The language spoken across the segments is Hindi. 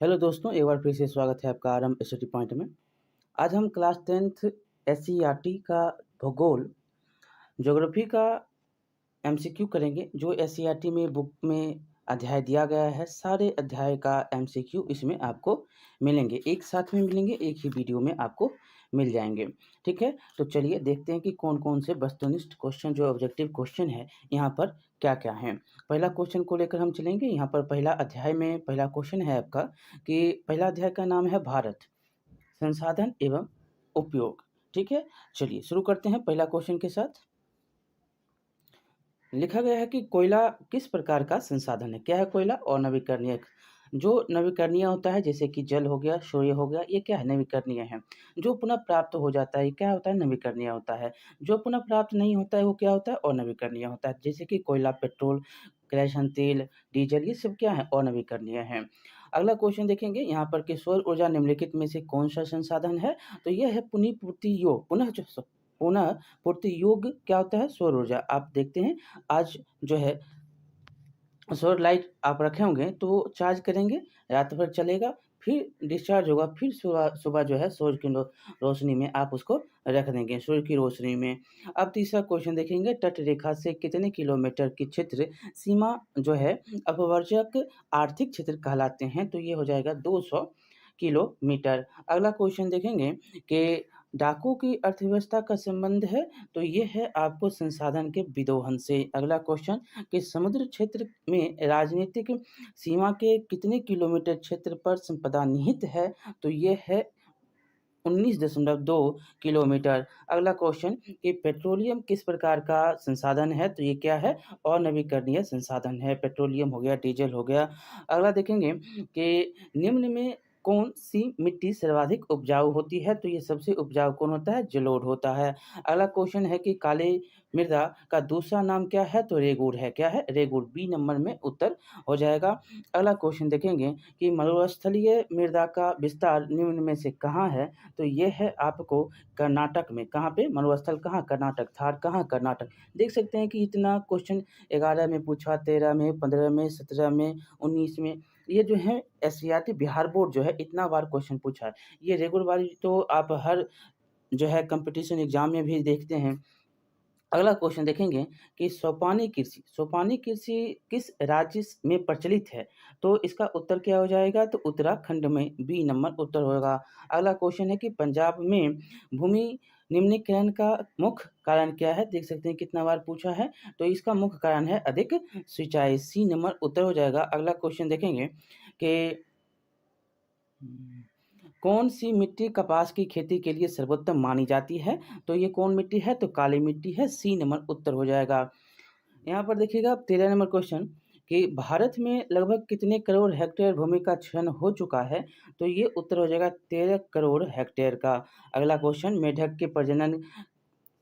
हेलो दोस्तों, एक बार फिर से स्वागत है आपका आरएम स्टडी पॉइंट में। आज हम क्लास 10th एससीईआरटी का भूगोल ज्योग्राफी का एमसीक्यू करेंगे। जो एससीईआरटी में बुक में अध्याय दिया गया है, सारे अध्याय का एमसीक्यू इसमें आपको मिलेंगे, एक साथ में मिलेंगे, एक ही वीडियो में आपको मिल जाएंगे। ठीक है, तो चलिए देखते हैं कि कौन कौन से वस्तुनिष्ठ क्वेश्चन, जो ऑब्जेक्टिव क्वेश्चन है यहाँ पर क्या क्या है। पहला क्वेश्चन को लेकर हम चलेंगे। यहाँ पर पहला अध्याय में पहला क्वेश्चन है आपका कि पहला अध्याय का नाम है भारत, संसाधन एवं उपयोग। ठीक है, चलिए शुरू करते हैं पहला क्वेश्चन के साथ। लिखा गया है कि कोयला किस प्रकार का संसाधन है। क्या है कोयला? और नवीकरणीय। जो नवीकरणीय होता है, जैसे कि जल हो गया, सूर्य हो गया, ये क्या है? नवीकरणीय है। जो पुनः प्राप्त हो जाता है, ये क्या होता है? नवीकरणीय होता है। जो पुनः प्राप्त नहीं होता है, वो क्या होता है? अनवीकरणीय होता है। जैसे कि कोयला, पेट्रोल, केरोसिन तेल, डीजल, ये सब क्या है? अनवीकरणीय है। अगला क्वेश्चन देखेंगे यहाँ पर कि सौर ऊर्जा निम्नलिखित में से कौन सा संसाधन है। तो यह है पुनःपूर्ति योग। पुनः पूर्ति योग क्या होता है? सौर ऊर्जा। आप देखते हैं आज जो है सौर लाइट आप रखे होंगे तो चार्ज करेंगे, रात भर चलेगा, फिर डिस्चार्ज होगा, फिर सुबह सुबह जो है सूर्य की रोशनी में आप उसको रख देंगे, सूर्य की रोशनी में। अब तीसरा क्वेश्चन देखेंगे, तट रेखा से कितने किलोमीटर की क्षेत्र सीमा जो है अपवर्जक आर्थिक क्षेत्र कहलाते हैं। तो ये हो जाएगा 200 किलोमीटर। अगला क्वेश्चन देखेंगे कि डाकों की अर्थव्यवस्था का संबंध है। तो ये है आपको संसाधन के विदोहन से। अगला क्वेश्चन कि समुद्र क्षेत्र में राजनीतिक सीमा के कितने किलोमीटर क्षेत्र पर संपदा निहित है। तो ये है 19.2 किलोमीटर। अगला क्वेश्चन कि पेट्रोलियम किस प्रकार का संसाधन है। तो ये क्या है? अनवीकरणीय संसाधन है। पेट्रोलियम हो गया, डीजल हो गया। अगला देखेंगे कि निम्न में कौन सी मिट्टी सर्वाधिक उपजाऊ होती है। तो ये सबसे उपजाऊ कौन होता है? जलोढ़ होता है। अगला क्वेश्चन है कि काली मृदा का दूसरा नाम क्या है। तो रेगुड़ है। क्या है? रेगुड़। बी नंबर में उत्तर हो जाएगा। अगला क्वेश्चन देखेंगे कि मरुस्थलीय मृदा का विस्तार निम्न में से कहाँ है। तो ये है आपको कर्नाटक में। कहाँ पे? मरुस्थल कहाँ? कर्नाटक। थार कहाँ? कर्नाटक। देख सकते हैं कि इतना क्वेश्चन 11 में पूछा, 13 में, 15 में, 17 में, 19 में। ये जो है एससीईआरटी बिहार बोर्ड जो है इतना बार क्वेश्चन पूछा है। ये रेगुलर वाली तो आप हर जो है कंपटीशन एग्जाम में भी देखते हैं। अगला क्वेश्चन देखेंगे कि सोपानी कृषि किस राज्य में प्रचलित है। तो इसका उत्तर क्या हो जाएगा? तो उत्तराखंड में। बी नंबर उत्तर होगा। अगला क्वेश्चन है कि पंजाब में भूमि निम्नीकरण का मुख्य कारण क्या है। देख सकते हैं कितना बार पूछा है। तो इसका मुख्य कारण है अधिक सिंचाई। सी नंबर उत्तर हो जाएगा। अगला क्वेश्चन देखेंगे कि कौन सी मिट्टी कपास की खेती के लिए सर्वोत्तम मानी जाती है। तो ये कौन मिट्टी है? तो काली मिट्टी है। सी नंबर उत्तर हो जाएगा। यहाँ पर देखिएगा 13 नंबर क्वेश्चन कि भारत में लगभग कितने करोड़ हेक्टेयर भूमि का क्षरण हो चुका है। तो ये उत्तर हो जाएगा 13 करोड़ हेक्टेयर का। अगला क्वेश्चन, मेढक के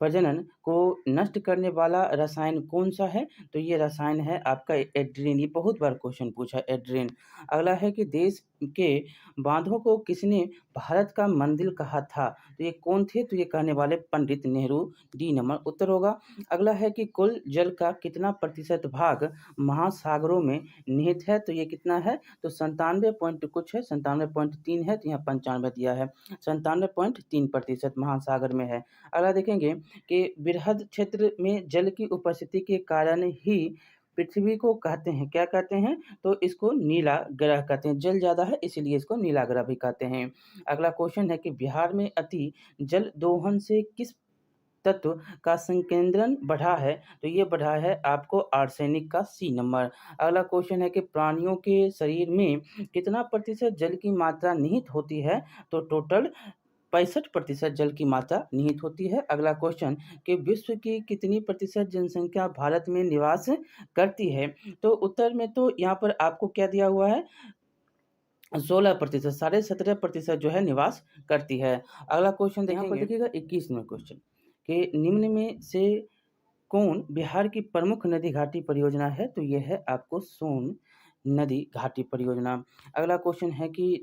प्रजनन को नष्ट करने वाला रसायन कौन सा है। तो ये रसायन है आपका एड्रीन। ये बहुत बार क्वेश्चन पूछा है, एड्रीन। अगला है कि देश के बांधों को किसने भारत का मंदिर कहा था। तो ये कौन थे? तो ये कहने वाले पंडित नेहरू। डी नंबर उत्तर होगा। अगला है कि कुल जल का कितना प्रतिशत भाग महासागरों में निहित है। तो ये कितना है? तो 97 पॉइंट कुछ है, 97.3 है। तो यहाँ 95 दिया है। 97.3% महासागर में है। अगला देखेंगे कि बृहद क्षेत्र में जल की उपस्थिति के कारण ही पृथ्वी को कहते हैं, क्या कहते हैं? तो इसको नीला ग्रह कहते हैं। जल ज़्यादा है इसीलिए इसको नीला ग्रह भी कहते हैं। अगला क्वेश्चन है कि बिहार में अति जल दोहन से किस तत्व का संकेंद्रण बढ़ा है। तो ये बढ़ा है आपको आर्सेनिक का। सी नंबर। अगला क्वेश्चन है कि प्राणियों के शरीर में कितना प्रतिशत जल की मात्रा निहित होती है। तो टोटल 65% जल की मात्रा निहित होती है। अगला क्वेश्चन कि विश्व की कितनी प्रतिशत जनसंख्या भारत में निवास करती है। तो उत्तर में तो यहाँ पर आपको क्या दिया हुआ है? 16%, 17.5% जो है निवास करती है। अगला क्वेश्चन देखेंगे, यहाँ पर देखिएगा 21वां क्वेश्चन कि निम्न में से कौन बिहार की प्रमुख नदी घाटी परियोजना है। तो ये है आपको सोन नदी घाटी परियोजना। अगला क्वेश्चन है कि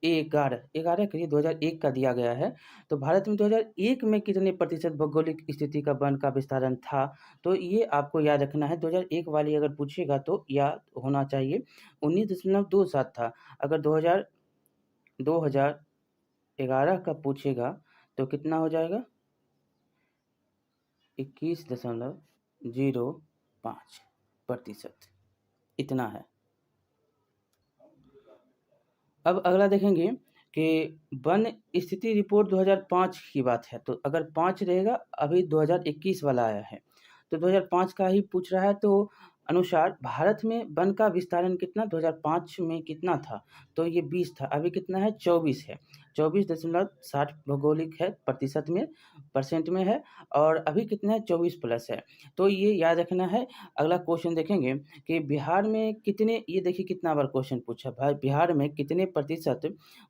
11 11 करिए 2001 का दिया गया है। तो भारत में 2001 में कितने प्रतिशत भौगोलिक स्थिति का वन का विस्तारण था? तो ये आपको याद रखना है। 2001 वाली अगर पूछेगा तो याद होना चाहिए 19.27 था। अगर 2011 का पूछेगा तो कितना हो जाएगा? 21.05% इतना है। अब अगला देखेंगे कि वन स्थिति रिपोर्ट 2005 की बात है, तो अगर 5 रहेगा, अभी 2021 वाला आया है, तो 2005 का ही पूछ रहा है। तो अनुसार भारत में वन का विस्तारण कितना 2005 में कितना था? तो ये 20 था, अभी कितना है? 24 है। 24.60 भौगोलिक है, प्रतिशत में, परसेंट में है, और अभी कितना है? 24 प्लस है। तो ये याद रखना है। अगला क्वेश्चन देखेंगे कि बिहार में कितने, ये देखिए कितना बार क्वेश्चन पूछा भाई, बिहार में कितने प्रतिशत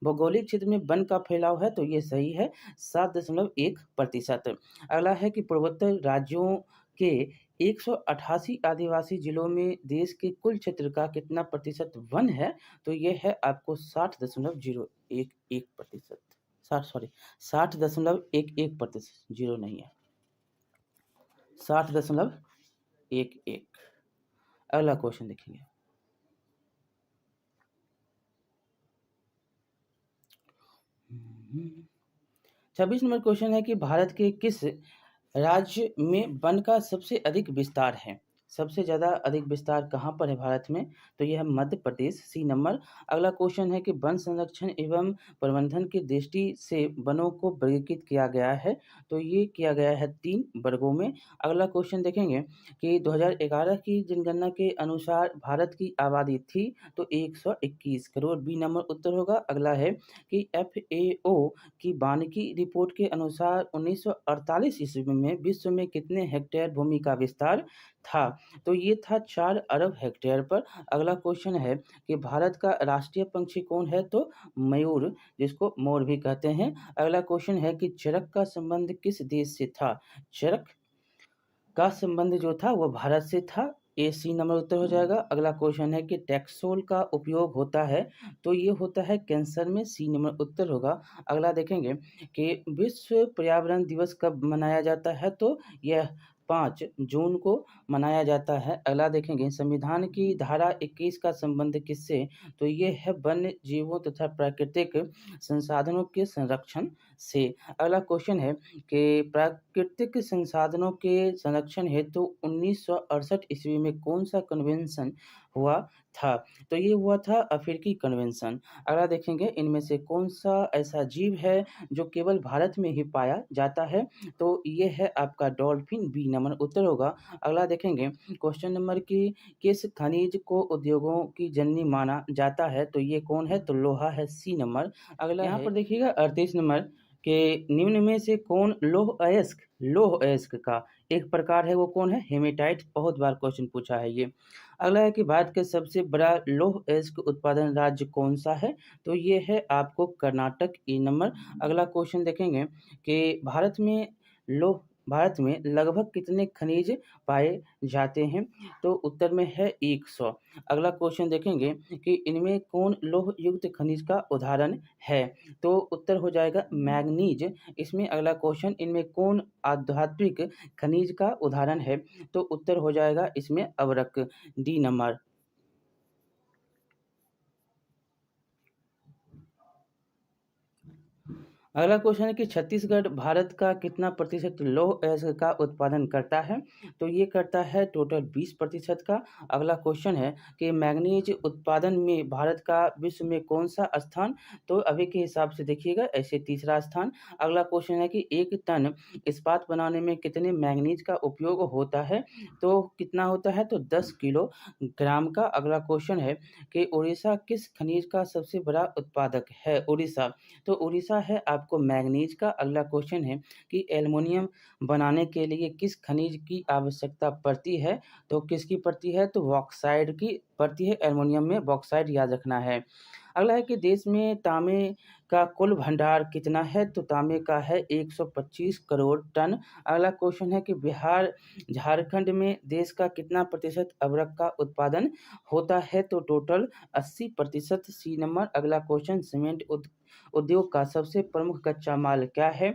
भौगोलिक क्षेत्र में वन का फैलाव है? तो ये सही है, 7.1%। अगला है कि पूर्वोत्तर राज्यों के 188 आदिवासी जिलों में देश के कुल क्षेत्र का कितना प्रतिशत वन है? तो ये है आपको 60.011%। 60.11%, जीरो नहीं है, 60.11। अगला क्वेश्चन देखेंगे। हम्म, 26 नंबर क्वेश्चन है कि भारत के किस राज्य में वन का सबसे अधिक विस्तार है? सबसे ज़्यादा अधिक विस्तार कहाँ पर है भारत में? तो यह है मध्य प्रदेश, सी नंबर। अगला क्वेश्चन है कि वन संरक्षण एवं प्रबंधन की दृष्टि से वनों को वर्गीकृत किया गया है? तो ये किया गया है 3 वर्गों में। अगला क्वेश्चन देखेंगे कि 2011 की जनगणना के अनुसार भारत की आबादी थी, तो 121 करोड़, बी नंबर उत्तर होगा। अगला है कि FAO की वानिकी रिपोर्ट के अनुसार 1948 ईस्वी में विश्व में कितने हेक्टेयर भूमि का विस्तार था? तो ये था 4 अरब हेक्टेयर पर। अगला क्वेश्चन है कि भारत का राष्ट्रीय पंछी कौन है? तो मयूर, जिसको मोर भी कहते हैं। अगला क्वेश्चन है कि चरक का संबंध किस देश से था? चरक का संबंध जो था वो भारत से था, ए सी नंबर उत्तर हो जाएगा। अगला क्वेश्चन है कि टैक्सोल का उपयोग होता है, तो ये होता है कैंसर में, सी नंबर उत्तर होगा। अगला देखेंगे कि विश्व पर्यावरण दिवस कब मनाया जाता है? तो यह 5 जून को मनाया जाता है। अगला देखेंगे संविधान की धारा 21 का संबंध किससे? तो ये है वन्य जीवों तथा प्राकृतिक संसाधनों के संरक्षण से। अगला क्वेश्चन है कि प्राकृतिक संसाधनों के संरक्षण हेतु 1968 ईस्वी में कौन सा कन्वेंशन हुआ था? तो ये हुआ था अफ्रीकी कन्वेंशन। अगला देखेंगे इनमें से कौन सा ऐसा जीव है जो केवल भारत में ही पाया जाता है? तो ये है आपका डॉल्फिन, बी नंबर उत्तर होगा। अगला देखेंगे क्वेश्चन नंबर की, किस खनिज को उद्योगों की जननी माना जाता है? तो ये कौन है? तो लोहा है, सी नंबर। अगला यहाँ पर देखिएगा 38 नंबर के निम्न में से कौन लौह अयस्क का एक प्रकार है? वो कौन है? हेमेटाइट। बहुत बार क्वेश्चन पूछा है ये। अगला है कि भारत के सबसे बड़ा लौह अयस्क उत्पादन राज्य कौन सा है? तो ये है आपको कर्नाटक, ई नंबर। अगला क्वेश्चन देखेंगे कि भारत में लगभग कितने खनिज पाए जाते हैं? तो उत्तर में है 100। अगला क्वेश्चन देखेंगे कि इनमें कौन लौह युक्त खनिज का उदाहरण है? तो उत्तर हो जाएगा मैंगनीज। इसमें अगला क्वेश्चन, इनमें कौन आध्यात्मिक खनिज का उदाहरण है? तो उत्तर हो जाएगा इसमें अवरक, डी नंबर। अगला क्वेश्चन है कि छत्तीसगढ़ भारत का कितना प्रतिशत लौह अयस्क का उत्पादन करता है? तो ये करता है टोटल 20% का। अगला क्वेश्चन है कि मैंगनीज उत्पादन में भारत का विश्व में कौन सा स्थान? तो अभी के हिसाब से देखिएगा ऐसे तीसरा स्थान। अगला क्वेश्चन है कि 1 टन इस्पात बनाने में कितने मैंगनीज का उपयोग होता है? तो कितना होता है? तो 10 किलोग्राम का। अगला क्वेश्चन है कि उड़ीसा किस खनिज का सबसे बड़ा उत्पादक है? उड़ीसा, तो उड़ीसा है आपको मैंगनीज का। अगला क्वेश्चन है कि एल्युमिनियम बनाने के लिए किस खनिज की आवश्यकता पड़ती है? तो किसकी पड़ती है? तो बॉक्साइट की पड़ती है। एल्युमिनियम में बॉक्साइट याद रखना है। अगला है कि देश में तांबे का कुल भंडार कितना है? तो तांबे का है 125 करोड़ टन। अगला क्वेश्चन है कि बिहार, झारखंड में देश का कितना प्रतिशत अबरक का उत्पादन होता है? तो टोटल 80%। C number. अगला क्वेश्चन, सीमेंट उद्योग का सबसे प्रमुख कच्चा माल क्या है?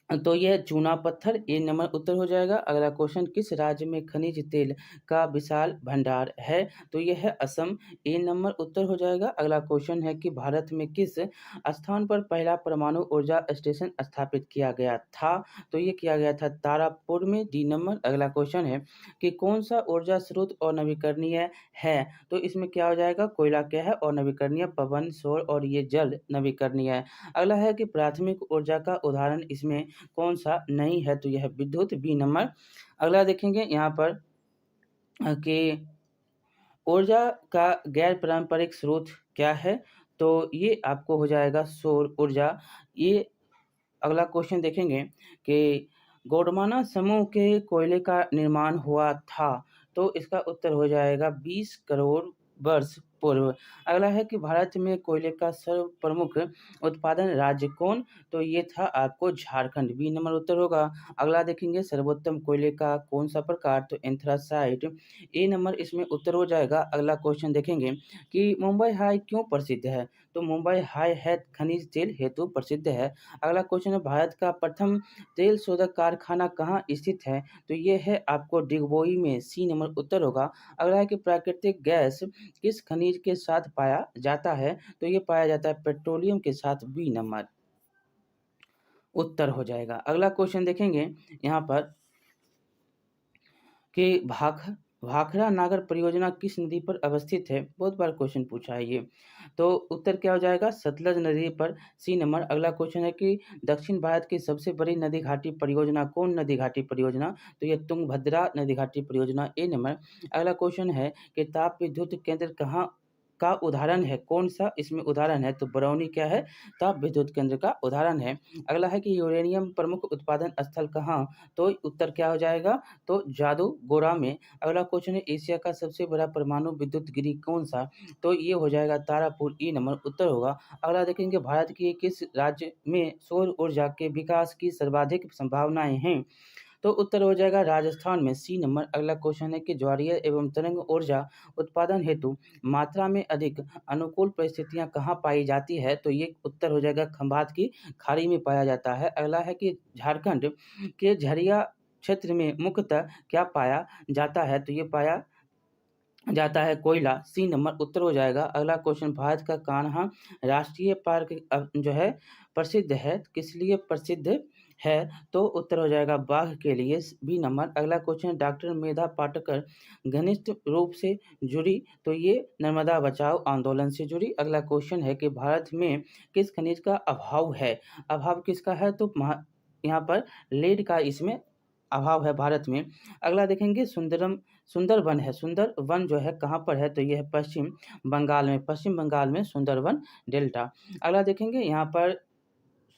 तो यह चूना पत्थर। ए नंबर उत्तर हो जाएगा। अगला क्वेश्चन, किस राज्य में खनिज तेल का विशाल भंडार है? तो यह है असम। ए नंबर उत्तर हो जाएगा। अगला क्वेश्चन है कि भारत में किस स्थान पर पहला परमाणु ऊर्जा स्टेशन स्थापित किया गया था? तो ये किया गया था तारापुर में। D number. अगला क्वेश्चन है कि कौन सा ऊर्जा स्रोत और नवीकरणीय है? तो इसमें क्या हो जाएगा? कोयला क्या है और नवीकरणीय? पवन, सौर और ये जल नवीकरणीय है। अगला है कि प्राथमिक ऊर्जा का उदाहरण इसमें कौन सा नहीं है? तो यह विद्युत। B number. अगला देखेंगे यहाँ पर कि ऊर्जा का गैर पारंपरिक स्रोत क्या है? तो ये आपको हो जाएगा सौर ऊर्जा। ये अगला क्वेश्चन देखेंगे कि गोंडवाना समूह के कोयले का निर्माण हुआ था। तो इसका उत्तर हो जाएगा 20 करोड़ वर्ष पूर्व। अगला है कि भारत में कोयले का सर्व प्रमुख उत्पादन राज्य कौन? तो ये था आपको झारखंड। बी नंबर उत्तर होगा। अगला देखेंगे सर्वोत्तम कोयले का कौन सा प्रकार? तो एंथ्रासाइट। ए नंबर इसमें उत्तर हो जाएगा। अगला क्वेश्चन देखेंगे कि मुंबई हाई क्यों प्रसिद्ध है? तो मुंबई हाई है खनिज तेल हेतु प्रसिद्ध है। अगला क्वेश्चन है भारत का प्रथम तेल शोधक कारखाना कहाँ स्थित है? तो ये है आपको डिगबोई में। सी नंबर उत्तर होगा। अगला है कि प्राकृतिक गैस किस खनिज के साथ पाया जाता है? तो ये पाया जाता है पेट्रोलियम के साथ। बी नंबर उत्तर हो जाएगा। अगला क्वेश्चन देखेंगे यहाँ पर कि भाखड़ा नागर परियोजना किस नदी पर अवस्थित है? बहुत बार क्वेश्चन पूछा है ये। तो उत्तर क्या हो जाएगा? सतलज नदी पर। सी नंबर। अगला क्वेश्चन है कि दक्षिण भारत की सबसे बड़ी नदी घाटी परियोजना कौन नदी घाटी परियोजना? तो ये तुंगभद्रा नदी घाटी परियोजना। ए नंबर। अगला क्वेश्चन है कि ताप विद्युत केंद्र कहाँ का उदाहरण है? कौन सा इसमें उदाहरण है? तो बरौनी क्या है? ताप विद्युत केंद्र का उदाहरण है। अगला है कि यूरेनियम प्रमुख उत्पादन स्थल कहाँ? तो उत्तर क्या हो जाएगा? तो जादूगोरा में। अगला क्वेश्चन है एशिया का सबसे बड़ा परमाणु विद्युत गिरी कौन सा? तो ये हो जाएगा तारापुर। ई नंबर उत्तर होगा। अगला देखेंगे भारत के किस राज्य में सौर ऊर्जा के विकास की सर्वाधिक संभावनाएं हैं? तो उत्तर हो जाएगा राजस्थान में। सी नंबर। अगला क्वेश्चन है कि ज्वारीय एवं तरंग ऊर्जा उत्पादन हेतु मात्रा में अधिक अनुकूल परिस्थितियां कहाँ पाई जाती है? तो ये उत्तर हो जाएगा खंभात की खाड़ी में पाया जाता है। अगला है कि झारखंड के झरिया क्षेत्र में मुख्यतः क्या पाया जाता है? तो ये पाया जाता है कोयला। सी नंबर उत्तर हो जाएगा। अगला क्वेश्चन, भारत का कान्हा राष्ट्रीय पार्क जो है प्रसिद्ध है, किस लिए प्रसिद्ध है? तो उत्तर हो जाएगा बाघ के लिए। B number. अगला क्वेश्चन, डॉक्टर मेधा पाटकर घनिष्ठ रूप से जुड़ी? तो ये नर्मदा बचाओ आंदोलन से जुड़ी। अगला क्वेश्चन है कि भारत में किस खनिज का अभाव है? अभाव किसका है? तो यहाँ पर लेड का इसमें अभाव है भारत में। अगला देखेंगे सुंदरवन है। सुंदरवन जो है कहाँ पर है? तो यह है पश्चिम बंगाल में। पश्चिम बंगाल में सुंदरवन डेल्टा। अगला देखेंगे यहाँ पर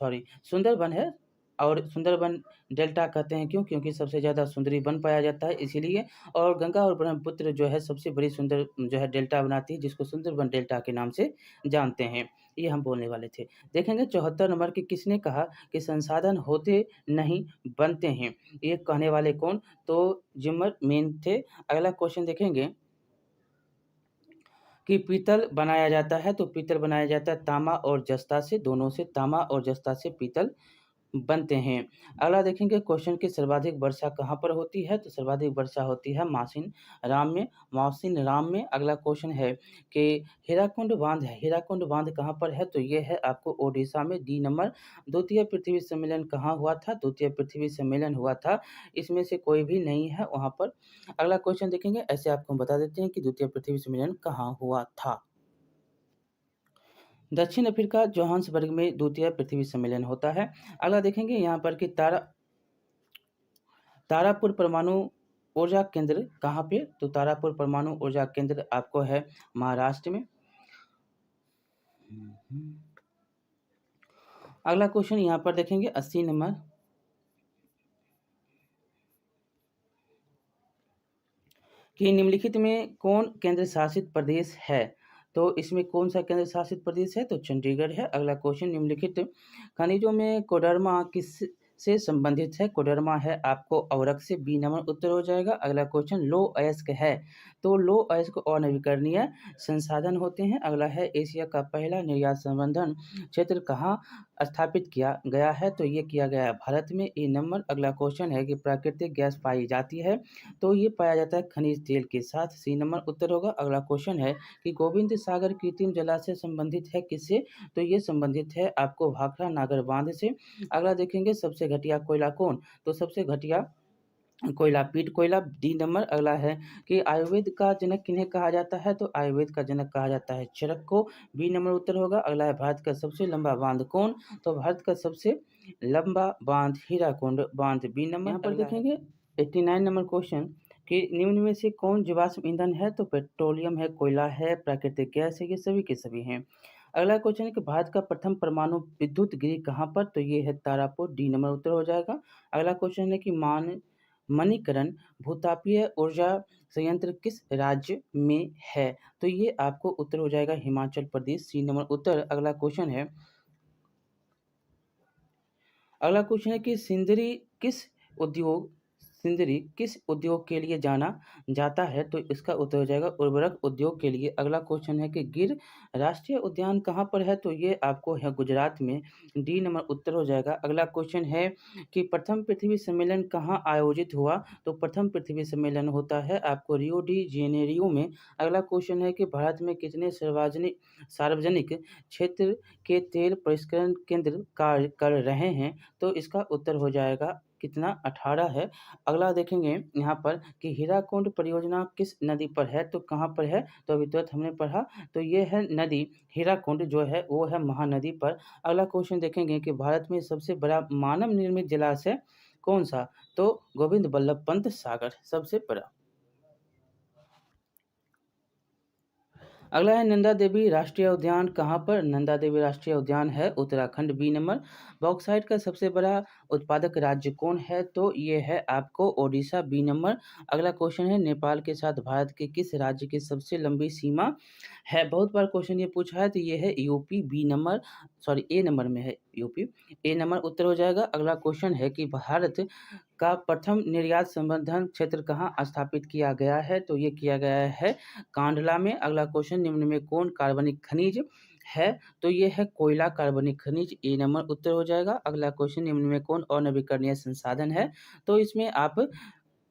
सुंदरवन है और सुंदरवन डेल्टा कहते हैं क्यों? क्योंकि सबसे ज़्यादा सुंदरी वन पाया जाता है इसीलिए। और गंगा और ब्रह्मपुत्र जो है सबसे बड़ी सुंदर जो है डेल्टा बनाती है, जिसको सुंदरवन डेल्टा के नाम से जानते हैं। ये हम बोलने वाले थे। देखेंगे 74 नंबर की, किसने कहा कि संसाधन होते नहीं बनते हैं? ये कहने वाले कौन? तो जिमरमैन थे। अगला क्वेश्चन देखेंगे कि पीतल बनाया जाता है। तो पीतल बनाया जाता है तांबा और जस्ता से, दोनों से, तांबा और जस्ता से पीतल बनते हैं। अगला देखेंगे क्वेश्चन की सर्वाधिक वर्षा कहाँ पर होती है? तो सर्वाधिक वर्षा होती है मासिन राम में, मासिन राम में। अगला क्वेश्चन है कि हीराकुंड बांध है, हीराकुंड बांध कहाँ पर है? तो ये है आपको ओडिशा में। D number. द्वितीय पृथ्वी सम्मेलन कहाँ हुआ था? द्वितीय पृथ्वी सम्मेलन हुआ था, इसमें से कोई भी नहीं है वहाँ पर। अगला क्वेश्चन देखेंगे, ऐसे आपको बता देते हैं कि द्वितीय पृथ्वी सम्मेलन कहाँ हुआ था। दक्षिण अफ्रीका जोहान्सबर्ग में द्वितीय पृथ्वी सम्मेलन होता है। अगला देखेंगे यहाँ पर कि तारापुर परमाणु ऊर्जा केंद्र कहाँ पे? तो तारापुर परमाणु ऊर्जा केंद्र आपको है महाराष्ट्र में। अगला क्वेश्चन यहाँ पर देखेंगे 80 नंबर कि निम्नलिखित में कौन केंद्र शासित प्रदेश है? तो इसमें कौन सा केंद्र शासित प्रदेश है? तो चंडीगढ़ है। अगला क्वेश्चन, निम्नलिखित खनिजों में कोडरमा किस से संबंधित है? कोडरमा है आपको अवरक से, बी नंबर उत्तर हो जाएगा। अगला क्वेश्चन, लौह अयस्क है, तो लौह अयस्क अनवीकरणीय संसाधन होते हैं। अगला है, एशिया का पहला निर्यात संवर्धन क्षेत्र कहाँ स्थापित किया गया है? तो ये किया गया है भारत में, ए नंबर। अगला क्वेश्चन है कि प्राकृतिक गैस पाई जाती है, तो ये पाया जाता है खनिज तेल के साथ, सी नंबर उत्तर होगा। अगला क्वेश्चन है कि गोविंद सागर कृत्रिम जलाशय संबंधित है किससे? तो ये संबंधित है आपको भाखड़ा नागर बांध से। अगला देखेंगे, सबसे घटिया कोयला कौन? तो सबसे घटिया कोयला पीट कोयला, डी नंबर। अगला है कि आयुर्वेद का जनक किन्हें कहा जाता है? तो आयुर्वेद का जनक कहा जाता है चरक को, बी नंबर उत्तर होगा। अगला है, भारत का सबसे लंबा बांध कौन? तो भारत का सबसे लंबा बांध हीराकुंड बांध, बी नंबर। यहाँ पर देखेंगे 89 नंबर क्वेश्चन कि निम्न में से कौन जीवाश्म ईंधन है? तो पेट्रोलियम है, कोयला है, प्राकृतिक गैस है, ये सभी के सभी हैं। अगला क्वेश्चन है कि भारत का प्रथम परमाणु विद्युत गृह कहाँ पर? तो ये है तारापुर, डी नंबर उत्तर हो जाएगा। अगला क्वेश्चन है कि मणिकरण भूतापीय ऊर्जा संयंत्र किस राज्य में है? तो ये आपको उत्तर हो जाएगा हिमाचल प्रदेश, सी नंबर उत्तर। अगला क्वेश्चन है कि सिंदरी किस उद्योग के लिए जाना जाता है? तो इसका उत्तर हो जाएगा उर्वरक उद्योग के लिए। अगला क्वेश्चन है कि गिर राष्ट्रीय उद्यान कहाँ पर है? तो ये आपको है गुजरात में, डी नंबर उत्तर हो जाएगा। अगला क्वेश्चन है कि प्रथम पृथ्वी सम्मेलन कहाँ आयोजित हुआ? तो प्रथम पृथ्वी सम्मेलन होता है आपको रियो डी जेनेरियो में। अगला क्वेश्चन है कि भारत में कितने सार्वजनिक क्षेत्र के तेल परिष्करण केंद्र कार्य कर रहे हैं? तो इसका उत्तर हो जाएगा कितना, 18 है। अगला देखेंगे यहाँ पर कि हीराकुंड परियोजना किस नदी पर है? तो कहाँ पर है? तो अभी तुरंत हमने पढ़ा, तो ये है नदी हीराकुंड जो है वो है महानदी पर। अगला क्वेश्चन देखेंगे कि भारत में सबसे बड़ा मानव निर्मित जलाशय कौन सा? तो गोविंद बल्लभ पंत सागर सबसे बड़ा। अगला है, नंदा देवी राष्ट्रीय उद्यान कहाँ पर? नंदा देवी राष्ट्रीय उद्यान है उत्तराखंड, बी नंबर। बॉक्साइट का सबसे बड़ा उत्पादक राज्य कौन है? तो ये है आपको ओडिशा, बी नंबर। अगला क्वेश्चन है, नेपाल के साथ भारत के किस राज्य की सबसे लंबी सीमा है? बहुत बार क्वेश्चन ये पूछा है, तो ये है यूपी, बी नंबर, सॉरी ए नंबर में है यूपी, ए नंबर उत्तर हो जाएगा। अगला क्वेश्चन है कि भारत का प्रथम निर्यात संवर्धन क्षेत्र कहाँ स्थापित किया गया है? तो ये किया गया है कांडला में। अगला क्वेश्चन, निम्न में कौन कार्बनिक खनिज है? तो ये है कोयला कार्बनिक खनिज, ए नंबर उत्तर हो जाएगा। अगला क्वेश्चन, निम्न में कौन अनवीकरणीय संसाधन है? तो इसमें आप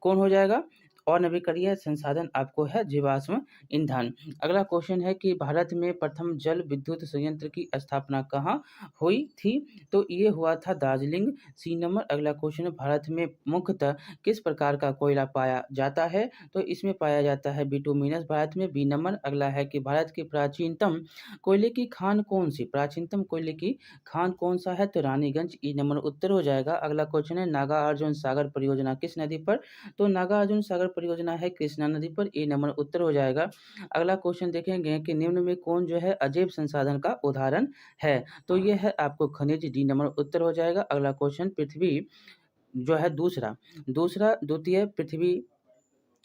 कौन हो जाएगा? और नवीकरणीय संसाधन आपको है जीवाश्म ईंधन। अगला क्वेश्चन है कि भारत में प्रथम जल विद्युत संयंत्र की स्थापना कहाँ हुई थी? तो ये हुआ था दार्जिलिंग, सी नंबर। अगला क्वेश्चन है, भारत में मुख्यतः किस प्रकार का कोयला पाया जाता है? तो इसमें पाया जाता है बिटुमिनस भारत में, बी नंबर। अगला है कि भारत की प्राचीनतम कोयले की खान कौन सी? प्राचीनतम कोयले की खान कौन सा है? तो रानीगंज, ई नंबर उत्तर हो जाएगा। अगला क्वेश्चन है, नागार्जुन सागर परियोजना किस नदी पर? तो नागार्जुन सागर परियोजना है कृष्णा नदी पर, ए नंबर उत्तर हो जाएगा। अगला क्वेश्चन देखेंगे कि निम्न में कौन जो है अजैव संसाधन का उदाहरण है? तो ये है आपको खनिज, डी नंबर उत्तर हो जाएगा। अगला क्वेश्चन, पृथ्वी जो है द्वितीय पृथ्वी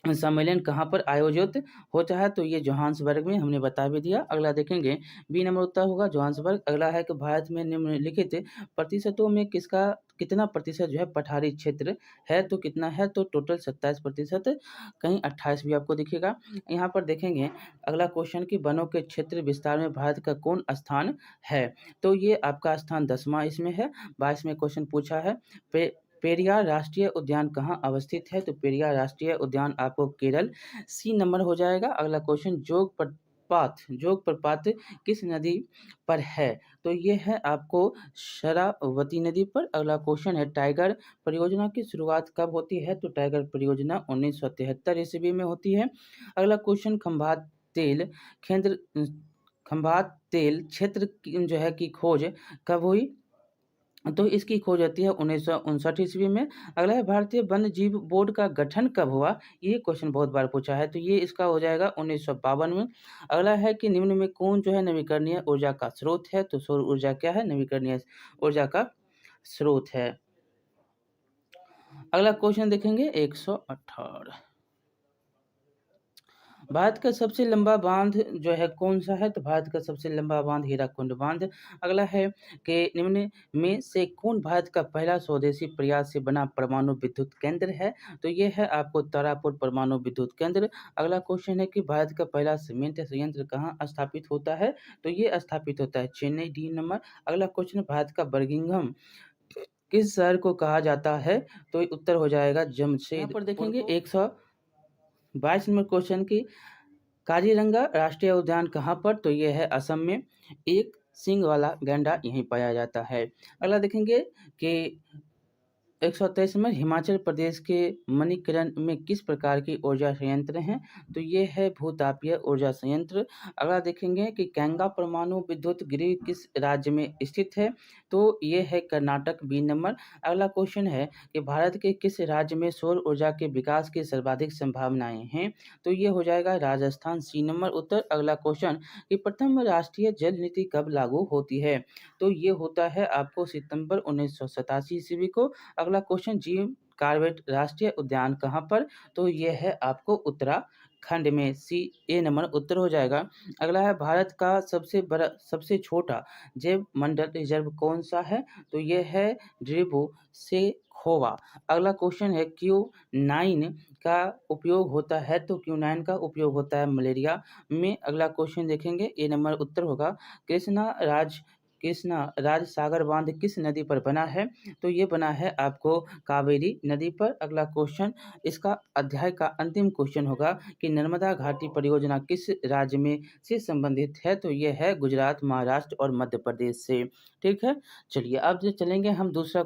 सम्मेलन कहाँ पर आयोजित होता है? तो ये जोहान्सबर्ग में, हमने बता भी दिया। अगला देखेंगे, बी नंबर उत्तर होगा जोहान्सबर्ग। अगला है कि भारत में निम्नलिखित प्रतिशतों में किसका कितना प्रतिशत जो है पठारी क्षेत्र है? तो कितना है? तो टोटल 27%, कहीं 28 भी आपको दिखेगा। यहाँ पर देखेंगे अगला क्वेश्चन कि वनों के क्षेत्र विस्तार में भारत का कौन स्थान है? तो ये आपका स्थान 10वां इसमें है। 22 में क्वेश्चन पूछा है, पेरियार राष्ट्रीय उद्यान कहाँ अवस्थित है? तो पेरियार राष्ट्रीय उद्यान आपको केरल, सी नंबर हो जाएगा। अगला क्वेश्चन, जोग प्रपात किस नदी पर है? तो ये है आपको शरावती नदी पर। अगला क्वेश्चन है, टाइगर परियोजना की शुरुआत कब होती है? तो टाइगर परियोजना 1973 ईस्वी में होती है। अगला क्वेश्चन, खंभात तेल क्षेत्र जो है की खोज कब हुई? तो इसकी खोज होती है 1959 ईस्वी में। अगला है, भारतीय वन्य जीव बोर्ड का गठन कब हुआ? ये क्वेश्चन बहुत बार पूछा है, तो ये इसका हो जाएगा 1952 में। अगला है कि निम्न में कौन जो है नवीकरणीय ऊर्जा का स्रोत है? तो सौर ऊर्जा क्या है? नवीकरणीय ऊर्जा का स्रोत है। अगला क्वेश्चन देखेंगे 118, भारत का सबसे लंबा बांध जो है कौन-सा है? तो भारत का सबसे लंबा बांध हीराकुंड बांध। अगला है कि निम्न में से कौन भारत का पहला स्वदेशी प्रयास से बना परमाणु विद्युत केंद्र है? तो ये है आपको तारापुर परमाणु विद्युत केंद्र। अगला क्वेश्चन है कि भारत का पहला सीमेंट संयंत्र कहाँ स्थापित होता है? तो ये स्थापित होता है चेन्नई, डी नंबर। अगला क्वेश्चन भारत का बर्मिंघम किस शहर को कहा जाता है? तो उत्तर हो जाएगा जमशेदपुर यहाँ पर देखेंगे 122 नंबर क्वेश्चन की काजीरंगा राष्ट्रीय उद्यान कहाँ पर? तो ये है असम में। एक सींग वाला गैंडा यहीं पाया जाता है। अगला देखेंगे कि 123 में हिमाचल प्रदेश के मणिकरण में किस प्रकार की ऊर्जा संयंत्र हैं? तो ये है भूतापीय ऊर्जा संयंत्र। अगला देखेंगे कि कैंगा परमाणु विद्युत गृह किस राज्य में स्थित है? तो ये है कर्नाटक, बी नंबर। अगला क्वेश्चन है कि भारत के किस राज्य में सौर ऊर्जा के विकास की सर्वाधिक संभावनाएं हैं? तो ये हो जाएगा राजस्थान, सी नंबर उत्तर। अगला क्वेश्चन कि प्रथम राष्ट्रीय जल नीति कब लागू होती है? तो ये होता है आपको सितंबर 1987 ईस्वी को। अगला क्वेश्चन जिम कॉर्बेट राष्ट्रीय उद्यान कहाँ पर? तो ये है आपको उत्तराखंड में, सी ए नंबर उत्तर हो जाएगा। अगला है भारत का सबसे छोटा जैव मंडल रिजर्व कौन सा है? तो ये है ड्रीबू से खोवा। अगला क्वेश्चन है Q9 का उपयोग होता है? तो Q9 का उपयोग होता है मलेरिया में। अगला क्वेश्चन देखेंगे, ए नंबर उत्तर होगा कृष्णा राज सागर बांध किस नदी पर बना है? तो ये बना है आपको कावेरी नदी पर। अगला क्वेश्चन इसका अध्याय का अंतिम क्वेश्चन होगा कि नर्मदा घाटी परियोजना किस राज्य में से संबंधित है? तो ये है गुजरात, महाराष्ट्र और मध्य प्रदेश से। ठीक है, चलिए अब जो चलेंगे हम दूसरा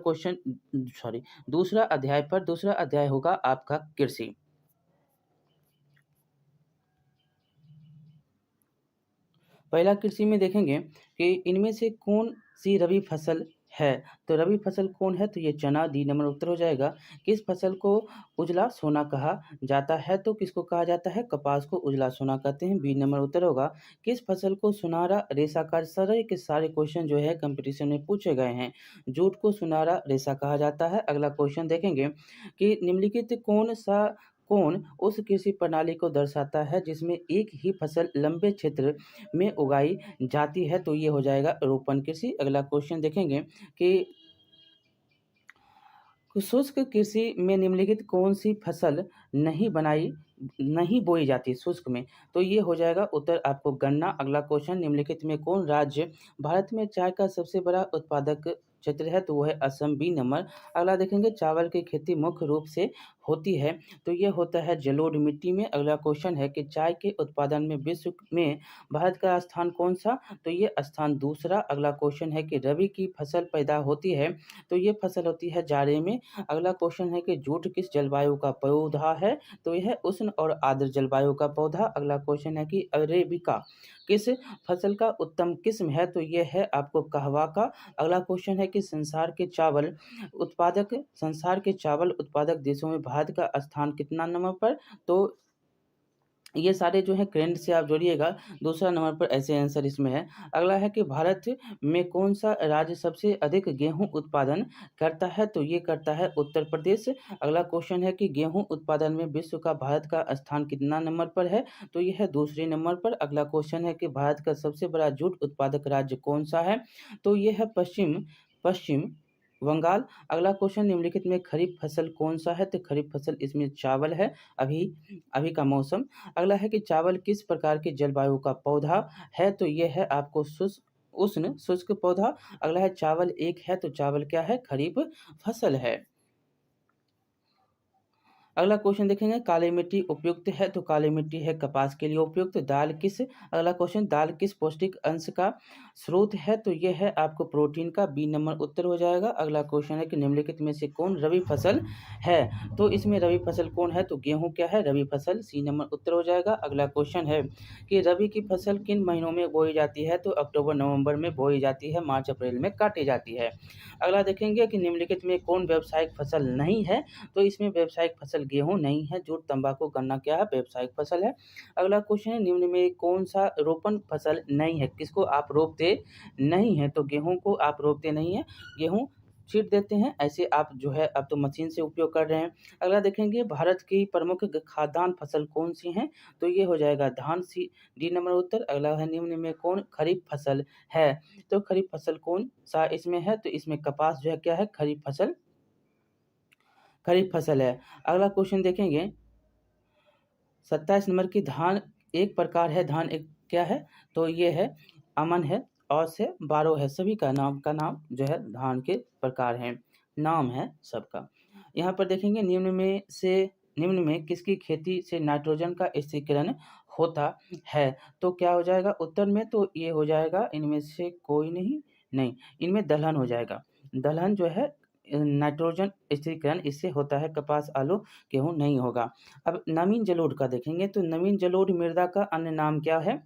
अध्याय पर। दूसरा अध्याय होगा आपका कृषि। पहला कृषि में देखेंगे कि इनमें से कौन सी रबी फसल है? तो रबी फसल कौन है? तो ये चना, डी नंबर उत्तर हो जाएगा। किस फसल को उजला सोना कहा जाता है? तो किसको कहा जाता है? कपास को उजला सोना कहते हैं, बी नंबर उत्तर होगा। किस फसल को सुनहरा रेशा कहा? सारे के सारे क्वेश्चन जो है कंपटीशन में पूछे गए हैं। जूट को सुनहरा रेशा कहा जाता है। अगला क्वेश्चन देखेंगे कि निम्नलिखित कौन उस कृषि प्रणाली को दर्शाता है जिसमें एक ही फसल लंबे क्षेत्र में उगाई जाती है? तो ये हो जाएगा रोपण कृषि। अगला क्वेश्चन देखेंगे कि शुष्क कृषि में निम्नलिखित कौन सी फसल नहीं बोई जाती शुष्क में? तो ये हो जाएगा उत्तर आपको गन्ना। अगला क्वेश्चन निम्नलिखित में कौन राज्य भारत में चाय का सबसे बड़ा उत्पादक क्षेत्र है? तो वो है असम, बी नंबर। अगला देखेंगे चावल की खेती मुख्य रूप से होती है? तो ये होता है जलोढ़ मिट्टी में। अगला क्वेश्चन है कि चाय के उत्पादन में विश्व में भारत का स्थान कौन सा? तो ये स्थान दूसरा। अगला क्वेश्चन है कि रबी की फसल पैदा होती है? तो ये फसल होती है जाड़े में। अगला क्वेश्चन है कि जूट किस जलवायु का पौधा है? तो यह उष्ण और आर्द्र जलवायु का पौधा। अगला क्वेश्चन है कि अरेबिका किस फसल का उत्तम किस्म है? तो ये है आपको कहवा का। अगला क्वेश्चन है कि संसार के चावल उत्पादक देशों में भारत का स्थान कितना नंबर पर? तो ये सारे जो हैं करंट से आप जोड़िएगा, दूसरा नंबर पर ऐसे आंसर इसमें है। अगला है कि भारत में कौन-सा राज्य सबसे अधिक गेहूँ उत्पादन करता है? तो ये करता है उत्तर प्रदेश। अगला क्वेश्चन है कि गेहूँ उत्पादन में विश्व का भारत का स्थान कितना नंबर पर है? तो ये है दूसरे नंबर पर। अगला क्वेश्चन है कि भारत का सबसे बड़ा जूट उत्पादक राज्य कौन-सा है? तो ये है पश्चिम बंगाल। अगला क्वेश्चन निम्नलिखित में खरीफ फसल कौन-सा है? तो खरीफ फसल इसमें चावल है, अभी अभी का मौसम। अगला है कि चावल किस प्रकार की जलवायु का पौधा है? तो ये है आपको उष्ण शुष्क पौधा। अगला है चावल एक है, तो चावल क्या है? खरीफ फसल है। अगला क्वेश्चन देखेंगे काली मिट्टी उपयुक्त है? तो काली मिट्टी है कपास के लिए उपयुक्त। अगला क्वेश्चन दाल किस पौष्टिक अंश का स्रोत है? तो ये है आपको प्रोटीन का, बी नंबर उत्तर हो जाएगा। अगला क्वेश्चन है कि निम्नलिखित में से कौन रबी फसल है? तो इसमें रबी फसल कौन है? तो गेहूं क्या है? रबी फसल, सी नंबर उत्तर हो जाएगा। अगला क्वेश्चन है कि रबी की फसल किन महीनों में बोई जाती है? तो अक्टूबर नवंबर में बोई जाती है, मार्च अप्रैल में काटी जाती है। अगला देखेंगे कि निम्नलिखित में कौन व्यावसायिक फसल नहीं है? तो इसमें व्यावसायिक फसल गेहूं नहीं है। जूट, तंबाकू, गन्ना क्या है? व्यावसायिक फसल है। अगला क्वेश्चन है निम्न में कौन सा रोपण फसल नहीं है? किसको आप रोपते नहीं है? तो गेहूं को आप रोपते नहीं है। गेहूं छींट देते हैं, ऐसे आप जो है अब तो मशीन से उपयोग कर रहे हैं। अगला देखेंगे भारत की प्रमुख खाद्यान्न फसल कौन-सी हैं? तो ये हो जाएगा धान, सी डी नंबर उत्तर। अगला है निम्न में कौन खरीफ फसल है? तो खरीफ फसल कौन-सा इसमें है? तो इसमें कपास जो है क्या है? खरीफ फसल है। अगला क्वेश्चन देखेंगे 27 नंबर की धान एक प्रकार है, धान एक क्या है? तो ये है अमन है, और से 12 है, सभी का नाम जो है धान के प्रकार हैं, नाम है सबका। यहाँ पर देखेंगे निम्न में किसकी खेती से नाइट्रोजन का स्थिरीकरण होता है? तो क्या हो जाएगा उत्तर में? तो ये हो जाएगा इनमें से कोई नहीं, इनमें दलहन हो जाएगा। दलहन जो है नाइट्रोजन स्थिरीकरण इससे होता है, कपास, आलू, गेहूँ नहीं होगा। अब नवीन जलोढ़ का देखेंगे तो नवीन जलोढ़ मृदा का अन्य नाम क्या है?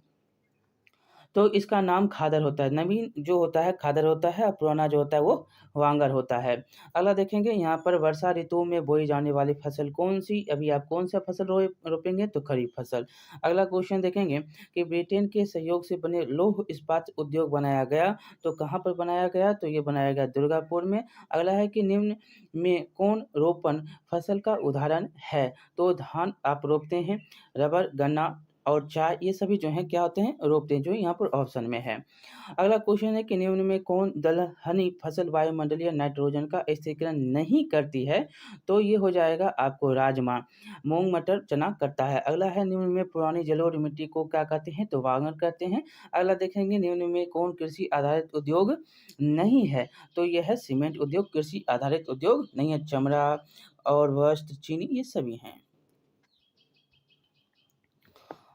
तो इसका नाम खादर होता है। नवीन जो होता है खादर होता है, और पुराना जो होता है वो वांगर होता है। अगला देखेंगे यहाँ पर वर्षा ऋतु में बोई जाने वाली फसल कौन-सी? अभी आप कौन-सा फसल रोपेंगे? तो खरीफ फसल। अगला क्वेश्चन देखेंगे कि ब्रिटेन के सहयोग से बने लौह इस्पात उद्योग बनाया गया, तो कहाँ पर बनाया गया? तो ये बनाया गया दुर्गापुर में। अगला है कि निम्न में कौन रोपण फसल का उदाहरण है? तो धान आप रोपते हैं, रबर, गन्ना और चाय ये सभी जो हैं क्या होते हैं? रोपते हैं, जो यहाँ पर ऑप्शन में है। अगला क्वेश्चन है कि निम्न में कौन दलहनी फसल वायुमंडलीय नाइट्रोजन का स्थिरीकरण नहीं करती है? तो ये हो जाएगा आपको राजमा, मूंग, मटर, चना करता है। अगला है निम्न में पुरानी जलोढ़ मिट्टी को क्या कहते हैं? तो वांगर कहते हैं। अगला देखेंगे निम्न में कौन कृषि आधारित उद्योग नहीं है? तो यह है सीमेंट उद्योग, कृषि आधारित उद्योग नहीं है। चमड़ा और वस्त्र, चीनी ये सभी हैं।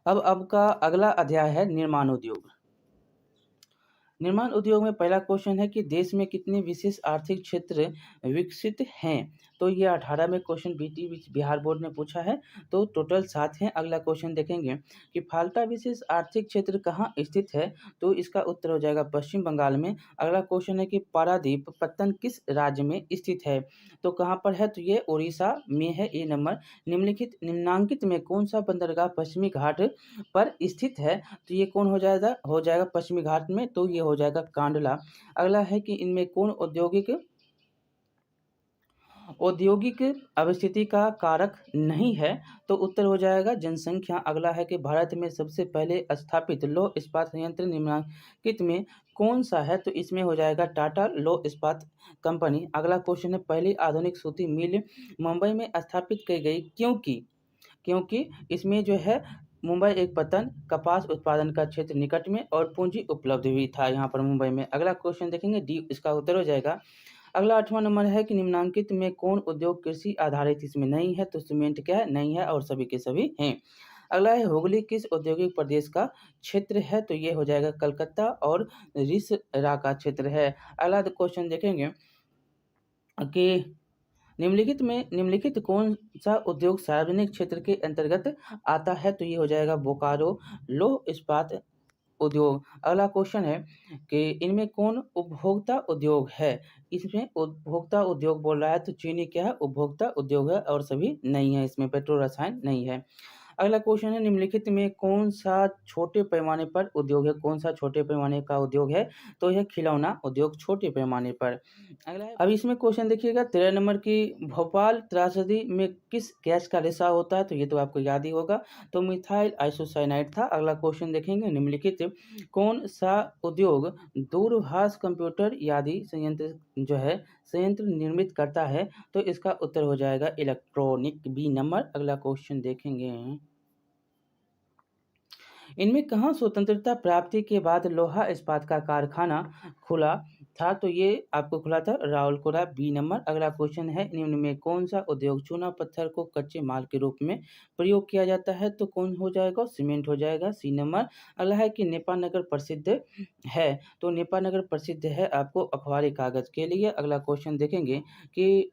अब का अगला अध्याय है निर्माण उद्योग। निर्माण उद्योग में पहला क्वेश्चन है कि देश में कितने विशेष आर्थिक क्षेत्र विकसित हैं? तो ये 18 में क्वेश्चन बिहार बोर्ड ने पूछा है, तो टोटल 7 हैं। अगला क्वेश्चन देखेंगे कि फाल्टा विशेष आर्थिक क्षेत्र कहाँ स्थित है? तो इसका उत्तर हो जाएगा पश्चिम बंगाल में। अगला क्वेश्चन है कि पारादीप पत्तन किस राज्य में स्थित है? तो कहाँ पर है? तो ये उड़ीसा में है, ए नंबर। निम्नांकित में कौन सा बंदरगाह पश्चिमी घाट पर स्थित है? तो ये कौन हो जाएगा पश्चिमी घाट में? तो ये हो जाएगा कांडला। अगला है कि इनमें कौन औद्योगिक अवस्थिति का कारक नहीं है? तो उत्तर हो जाएगा जनसंख्या। अगला है कि भारत में सबसे पहले स्थापित लौह इस्पात संयंत्र निम्नलिखित में कौन सा है? तो इसमें हो जाएगा टाटा लौह इस्पात कंपनी। अगला क्वेश्चन है पहली आधुनिक सूती मिल मुंबई में स्थापित की गई क्योंकि इसमें जो है मुंबई एक पतन कपास उत्पादन का क्षेत्र निकट में और पूंजी उपलब्ध भी था यहाँ पर मुंबई में। अगला क्वेश्चन देखेंगे डी, इसका उत्तर हो जाएगा। अगला 8वां नंबर है कि निम्नांकित में कौन उद्योग कृषि आधारित इसमें नहीं है? तो सीमेंट क्या है? नहीं है, और सभी के सभी हैं। अगला है हुगली किस औद्योगिक प्रदेश का क्षेत्र है? तो ये हो जाएगा कलकत्ता और रिसरा का क्षेत्र है। अगला क्वेश्चन देखेंगे कि निम्नलिखित कौन सा उद्योग सार्वजनिक क्षेत्र के अंतर्गत आता है? तो ये हो जाएगा बोकारो लौह इस्पात उद्योग। अगला क्वेश्चन है कि इनमें कौन उपभोक्ता उद्योग है? इसमें उपभोक्ता उद्योग बोल रहा है, तो चीनी क्या है? उपभोक्ता उद्योग है, और सभी नहीं है, इसमें पेट्रो रसायन नहीं है। अगला क्वेश्चन है निम्नलिखित में कौन सा छोटे पैमाने पर उद्योग है? कौन सा छोटे पैमाने का उद्योग है? तो यह खिलौना उद्योग छोटे पैमाने पर। अगला है अब इसमें क्वेश्चन देखिएगा 13 नंबर की भोपाल त्रासदी में किस गैस का रिसाव होता है? तो ये तो आपको याद ही होगा, तो मिथाइल आइसोसाइनाइड था। अगला क्वेश्चन देखेंगे निम्नलिखित कौन सा उद्योग दूरभाष कंप्यूटर आदि संयंत्र निर्मित करता है? तो इसका उत्तर हो जाएगा इलेक्ट्रॉनिक, बी नंबर। अगला क्वेश्चन देखेंगे इनमें कहाँ स्वतंत्रता प्राप्ति के बाद लोहा इस्पात का कारखाना खुला था? तो ये आपको खुला था रावलकोला, बी नंबर। अगला क्वेश्चन है निम्न में कौन सा उद्योग चूना पत्थर को कच्चे माल के रूप में प्रयोग किया जाता है? तो कौन हो जाएगा? सीमेंट हो जाएगा, सी नंबर। अगला है कि नेपानगर प्रसिद्ध है? तो नेपानगर प्रसिद्ध है आपको अखबारी कागज के लिए। अगला क्वेश्चन देखेंगे कि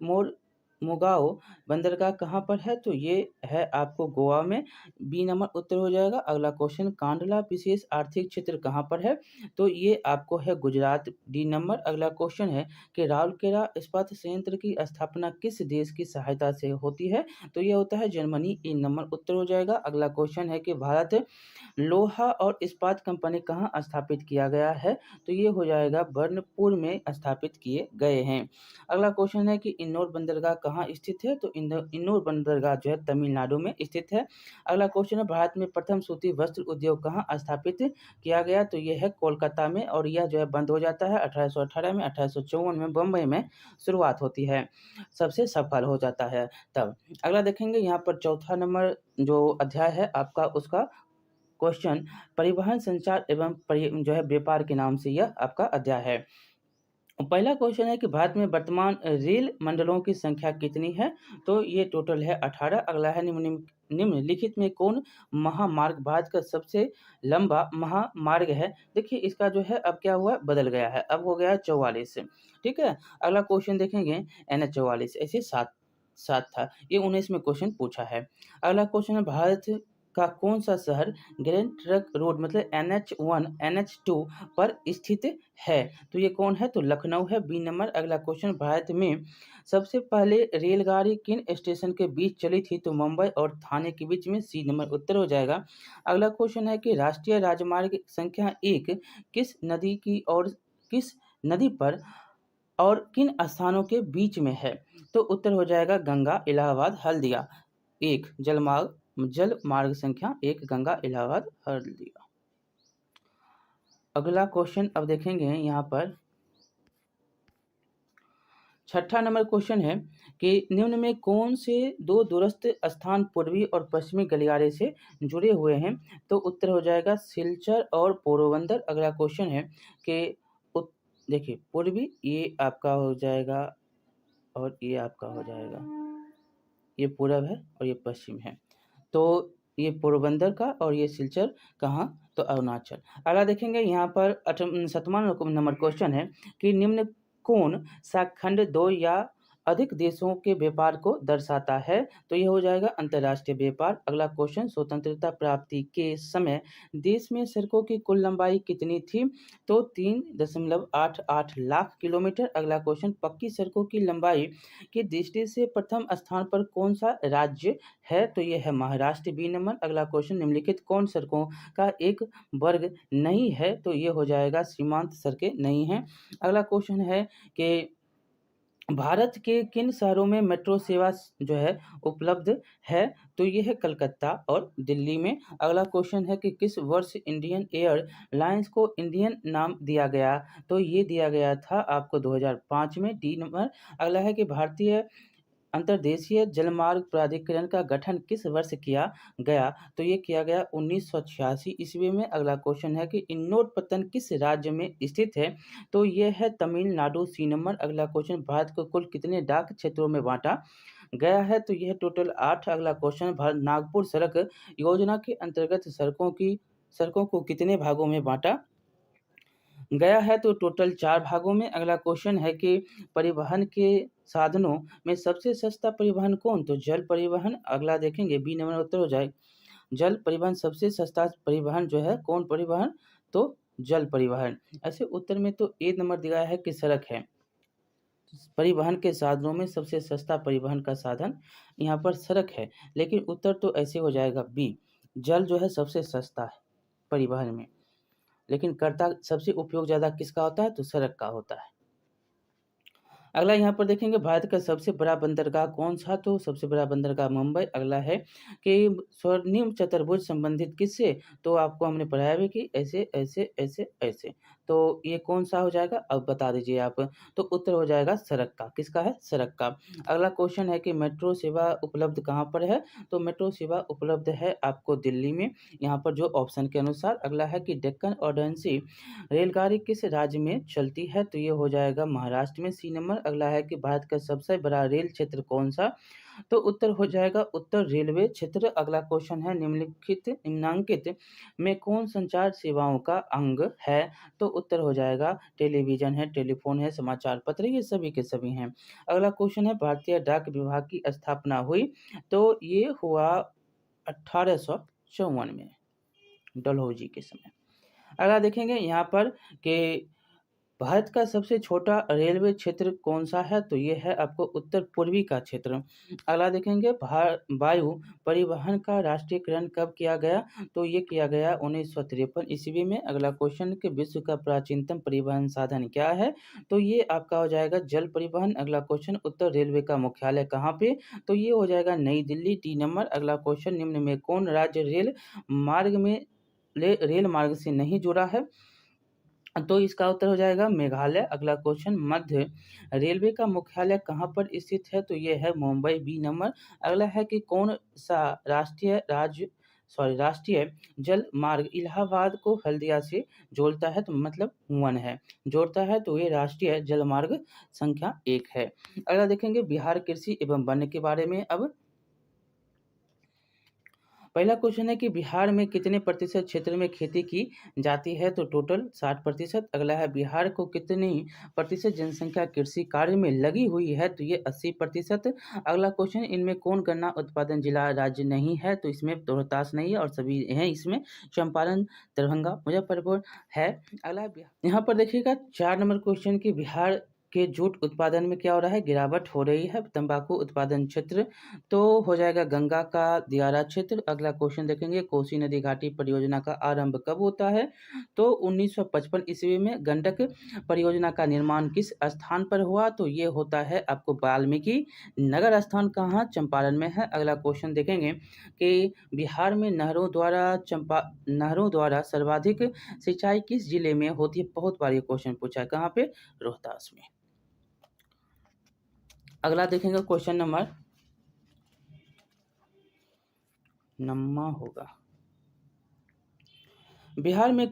मुगाओ बंदरगाह कहाँ पर है? तो ये है आपको गोवा में। बी नंबर उत्तर हो जाएगा। अगला क्वेश्चन, कांडला विशेष आर्थिक क्षेत्र कहाँ पर है? तो ये आपको है गुजरात, डी नंबर। अगला क्वेश्चन है कि राउरकेला इस्पात संयंत्र की स्थापना किस देश की सहायता से होती है? तो ये होता है जर्मनी, ए नंबर उत्तर हो जाएगा। अगला क्वेश्चन है कि भारत लोहा और इस्पात कंपनी कहाँ स्थापित किया गया है? तो ये हो जाएगा बर्नपुर में स्थापित किए गए हैं। अगला क्वेश्चन है कि इंदौर बंदरगाह कहाँ स्थित है? तो इंदौर बंदरगाह जो है तमिलनाडु में स्थित है। अगला क्वेश्चन है भारत में प्रथम सूती वस्त्र उद्योग कहाँ स्थापित किया गया? तो ये है कोलकाता में, और यह जो है बंद हो जाता है 1818 में। 1854 में बम्बई में शुरुआत होती है, सबसे सफल हो जाता है तब। अगला देखेंगे यहाँ पर चौथा नंबर जो अध्याय है आपका, उसका क्वेश्चन परिवहन संचार एवं जो है व्यापार के नाम से यह आपका अध्याय है। पहला क्वेश्चन है कि भारत में वर्तमान रेल मंडलों की संख्या कितनी है? तो ये टोटल है 18। अगला है निम्नलिखित में कौन महामार्ग भारत का सबसे लंबा महामार्ग है? देखिए इसका जो है अब क्या हुआ, बदल गया है, अब हो गया है 44। ठीक है। अगला क्वेश्चन देखेंगे NH 44, ऐसे सात सात था, ये 19 में क्वेश्चन पूछा है। अगला क्वेश्चन है भारत का कौन सा शहर ग्रैंड ट्रंक रोड मतलब NH1 NH2 पर स्थित है? तो ये कौन है? तो लखनऊ है, बी नंबर। अगला क्वेश्चन, भारत में सबसे पहले रेलगाड़ी किन स्टेशन के बीच चली थी? तो मुंबई और थाने के बीच में, सी नंबर उत्तर हो जाएगा। अगला क्वेश्चन है कि राष्ट्रीय राजमार्ग संख्या 1 किस नदी की और किस नदी पर और किन स्थानों के बीच में है? तो उत्तर हो जाएगा गंगा, इलाहाबाद, हल्दिया। जल मार्ग संख्या 1 गंगा, इलाहाबाद, हल्दिया। अगला क्वेश्चन अब देखेंगे यहाँ पर छठा नंबर क्वेश्चन है कि निम्न में कौन से दो दूरस्थ स्थान पूर्वी और पश्चिमी गलियारे से जुड़े हुए हैं? तो उत्तर हो जाएगा सिलचर और पोरबंदर। अगला क्वेश्चन है कि देखिए पूर्वी ये आपका हो जाएगा और ये आपका हो जाएगा, ये पूरब है और ये पश्चिम है, तो ये पोरबंदर का और ये सिलचर कहाँ? तो अरुणाचल। अगला देखेंगे यहाँ पर 7वां नंबर क्वेश्चन है कि निम्न कौन सा खंड दो या अधिक देशों के व्यापार को दर्शाता है? तो ये हो जाएगा अंतर्राष्ट्रीय व्यापार। अगला क्वेश्चन, स्वतंत्रता प्राप्ति के समय देश में सड़कों की कुल लंबाई कितनी थी? तो 3.88 लाख किलोमीटर। अगला क्वेश्चन, पक्की सड़कों की लंबाई की दृष्टि से प्रथम स्थान पर कौन सा राज्य है? तो ये है महाराष्ट्र, बी नंबर। अगला क्वेश्चन, निम्नलिखित कौन सड़कों का एक वर्ग नहीं है? तो ये हो जाएगा सीमांत सड़कें नहीं हैं। अगला क्वेश्चन है कि भारत के किन शहरों में मेट्रो सेवा जो है उपलब्ध है? तो ये है कलकत्ता और दिल्ली में। अगला क्वेश्चन है कि किस वर्ष इंडियन एयरलाइंस को इंडियन नाम दिया गया? तो ये दिया गया था आपको 2005 में, डी नंबर। अगला है कि भारतीय अंतर्देशीय जलमार्ग प्राधिकरण का गठन किस वर्ष किया गया? तो ये किया गया 1986 ईस्वी में। अगला क्वेश्चन है कि इंदौर पत्तन किस राज्य में स्थित है? तो ये है तमिलनाडु, सी नंबर। अगला क्वेश्चन, भारत को कुल कितने डाक क्षेत्रों में बांटा गया है? तो यह टोटल 8। अगला क्वेश्चन, भारत नागपुर सड़क योजना के अंतर्गत सड़कों को कितने भागों में बांटा गया है? तो टोटल 4 भागों में। अगला क्वेश्चन है कि परिवहन के साधनों में सबसे सस्ता परिवहन कौन? तो जल परिवहन। अगला देखेंगे, बी नंबर उत्तर हो जाए जल परिवहन। सबसे सस्ता परिवहन जो है कौन परिवहन? तो जल परिवहन। ऐसे उत्तर में तो ए नंबर दिया है कि सड़क है। परिवहन के साधनों में सबसे सस्ता परिवहन का साधन यहाँ पर सड़क है, लेकिन उत्तर तो ऐसे हो जाएगा बी, जल जो है सबसे सस्ता है परिवहन में, लेकिन करता सबसे उपयोग ज़्यादा किसका होता है? तो सड़क का होता है। अगला यहाँ पर देखेंगे, भारत का सबसे बड़ा बंदरगाह कौन सा? तो सबसे बड़ा बंदरगाह मुंबई। अगला है कि स्वर्णिम चतुर्भुज संबंधित किससे? तो आपको हमने पढ़ाया भी कि ऐसे ऐसे ऐसे ऐसे, तो ये कौन सा हो जाएगा? अब बता दीजिए आप। तो उत्तर हो जाएगा सड़क का। किसका है? सड़क का। अगला क्वेश्चन है कि मेट्रो सेवा उपलब्ध कहाँ पर है? तो मेट्रो सेवा उपलब्ध है आपको दिल्ली में, यहाँ पर जो ऑप्शन के अनुसार। अगला है कि डेक्कन ऑर्डिनेंसी रेलगाड़ी किस राज्य में चलती है? तो ये हो जाएगा महाराष्ट्र में, सी नंबर। अगला है कि भारत का सबसे बड़ा रेल क्षेत्र कौन सा? तो उत्तर हो जाएगा उत्तर रेलवे क्षेत्र। अगला क्वेश्चन है निम्नांकित में कौन संचार सेवाओं का अंग है? तो उत्तर हो जाएगा टेलीविज़न है, टेलीफ़ोन है, समाचार पत्र, ये सभी के सभी हैं। अगला क्वेश्चन है भारतीय डाक विभाग की स्थापना हुई? तो ये हुआ 1854 में, डलहौजी के समय। अगला देखेंगे यहाँ पर कि भारत का सबसे छोटा रेलवे क्षेत्र कौन-सा है? तो ये है आपको उत्तर पूर्वी का क्षेत्र। अगला देखेंगे वायु परिवहन का राष्ट्रीयकरण कब किया गया? तो ये किया गया 1953 ईस्वी में। अगला क्वेश्चन कि विश्व का प्राचीनतम परिवहन साधन क्या है? तो ये आपका हो जाएगा जल परिवहन। अगला क्वेश्चन उत्तर रेलवे का मुख्यालय कहाँ पे? तो ये हो जाएगा नई दिल्ली, डी नंबर। अगला क्वेश्चन निम्न में कौन राज्य रेल मार्ग से नहीं जुड़ा है? तो इसका उत्तर हो जाएगा मेघालय। अगला क्वेश्चन मध्य रेलवे का मुख्यालय कहाँ पर स्थित है? तो ये है मुंबई, बी नंबर। अगला है कि कौन सा राष्ट्रीय जल मार्ग इलाहाबाद को हल्दिया से जोड़ता है? तो मतलब 1 है, जोड़ता है, तो ये राष्ट्रीय जल मार्ग संख्या 1 है। अगला देखेंगे बिहार कृषि एवं वन के बारे में। अब पहला क्वेश्चन है कि बिहार में कितने प्रतिशत क्षेत्र में खेती की जाती है? तो टोटल 60%। अगला है बिहार को कितनी प्रतिशत जनसंख्या कृषि कार्य में लगी हुई है? तो ये 80%। अगला क्वेश्चन इनमें कौन गन्ना उत्पादन जिला राज्य नहीं है? तो इसमें रोहतास नहीं है और सभी हैं इसमें, चंपारण, दरभंगा, मुजफ्फरपुर है। अगला यहाँ पर देखिएगा 4 नंबर क्वेश्चन की बिहार के जूट उत्पादन में क्या हो रहा है? गिरावट हो रही है। तंबाकू उत्पादन क्षेत्र तो हो जाएगा गंगा का दियारा क्षेत्र। अगला क्वेश्चन देखेंगे कोसी नदी घाटी परियोजना का आरंभ कब होता है? तो 1955 ईस्वी में। गंडक परियोजना का निर्माण किस स्थान पर हुआ? तो ये होता है आपको वाल्मीकि नगर स्थान कहाँ? चंपारण में है। अगला क्वेश्चन देखेंगे कि बिहार में नहरों द्वारा सर्वाधिक सिंचाई किस जिले में होती है? बहुत बार ये क्वेश्चन पूछा है, कहाँ पे? रोहतास में। अगला देखेंगे क्वेश्चन नंबर होगा। बिहार में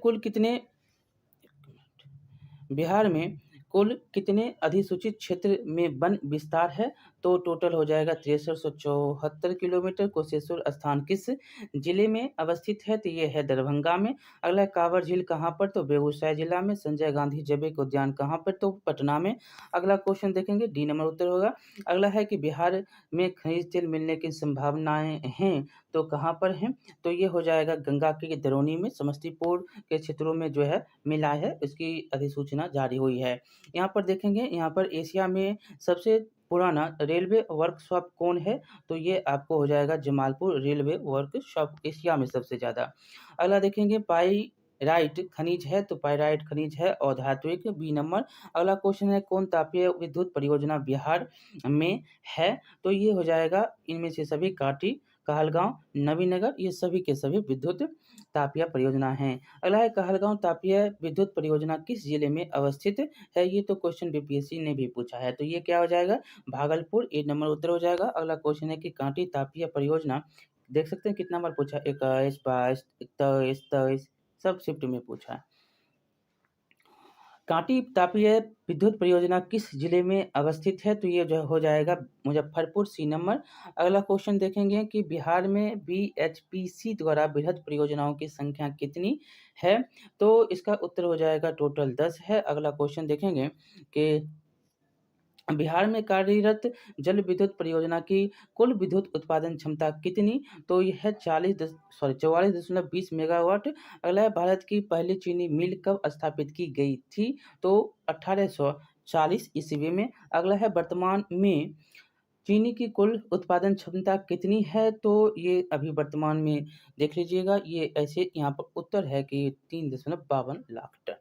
कुल कितने अधिसूचित क्षेत्र में वन विस्तार है? तो टोटल हो जाएगा 6374 किलोमीटर। कुशेश्वर स्थान किस जिले में अवस्थित है? तो ये है दरभंगा में। अगला कांवर झील कहाँ पर? तो बेगूसराय जिला में। संजय गांधी जैविक उद्यान कहाँ पर? तो पटना में। अगला क्वेश्चन देखेंगे, डी नंबर उत्तर होगा। अगला है कि बिहार में खनिज तेल मिलने की संभावनाएं हैं, तो कहाँ पर हैं? तो ये हो जाएगा गंगा के दरौनी में, समस्तीपुर के क्षेत्रों में जो है मिला है, इसकी अधिसूचना जारी हुई है। यहाँ पर देखेंगे, यहाँ पर एशिया में सबसे पुराना रेलवे वर्कशॉप कौन है? तो ये आपको हो जाएगा जमालपुर रेलवे वर्कशॉप, एशिया में सबसे ज़्यादा। अगला देखेंगे पाइराइट खनिज है, तो पाइराइट खनिज है अधात्विक, बी नंबर। अगला क्वेश्चन है कौन तापीय विद्युत परियोजना बिहार में है? तो ये हो जाएगा इनमें से सभी काटी, कहलगांव, नवीनगर, ये सभी के सभी विद्युत तापीय परियोजना हैं। अगला है कहलगांव तापीय विद्युत परियोजना किस जिले में अवस्थित है? ये तो क्वेश्चन बीपीएससी ने भी पूछा है, तो ये क्या हो जाएगा? भागलपुर, 1 नंबर उत्तर हो जाएगा। अगला क्वेश्चन है कि कांटी तापीय परियोजना, देख सकते हैं कितना बार पूछा, 21, 22, 23, 23, सब शिफ्ट में पूछा है। कांटी तापीय विद्युत परियोजना किस जिले में अवस्थित है? तो ये जो हो जाएगा मुजफ्फरपुर, सी नंबर। अगला क्वेश्चन देखेंगे कि बिहार में बीएचपीसी द्वारा बृहद परियोजनाओं की संख्या कितनी है? तो इसका उत्तर हो जाएगा टोटल 10 है। अगला क्वेश्चन देखेंगे कि बिहार में कार्यरत जल विद्युत परियोजना की कुल विद्युत उत्पादन क्षमता कितनी? तो यह है 44.20 मेगावाट। अगला है भारत की पहली चीनी मिल कब स्थापित की गई थी? तो 1840 ईस्वी में। अगला है वर्तमान में चीनी की कुल उत्पादन क्षमता कितनी है? तो ये अभी वर्तमान में देख लीजिएगा, ये ऐसे यहाँ पर उत्तर है कि 3.52 लाख टन।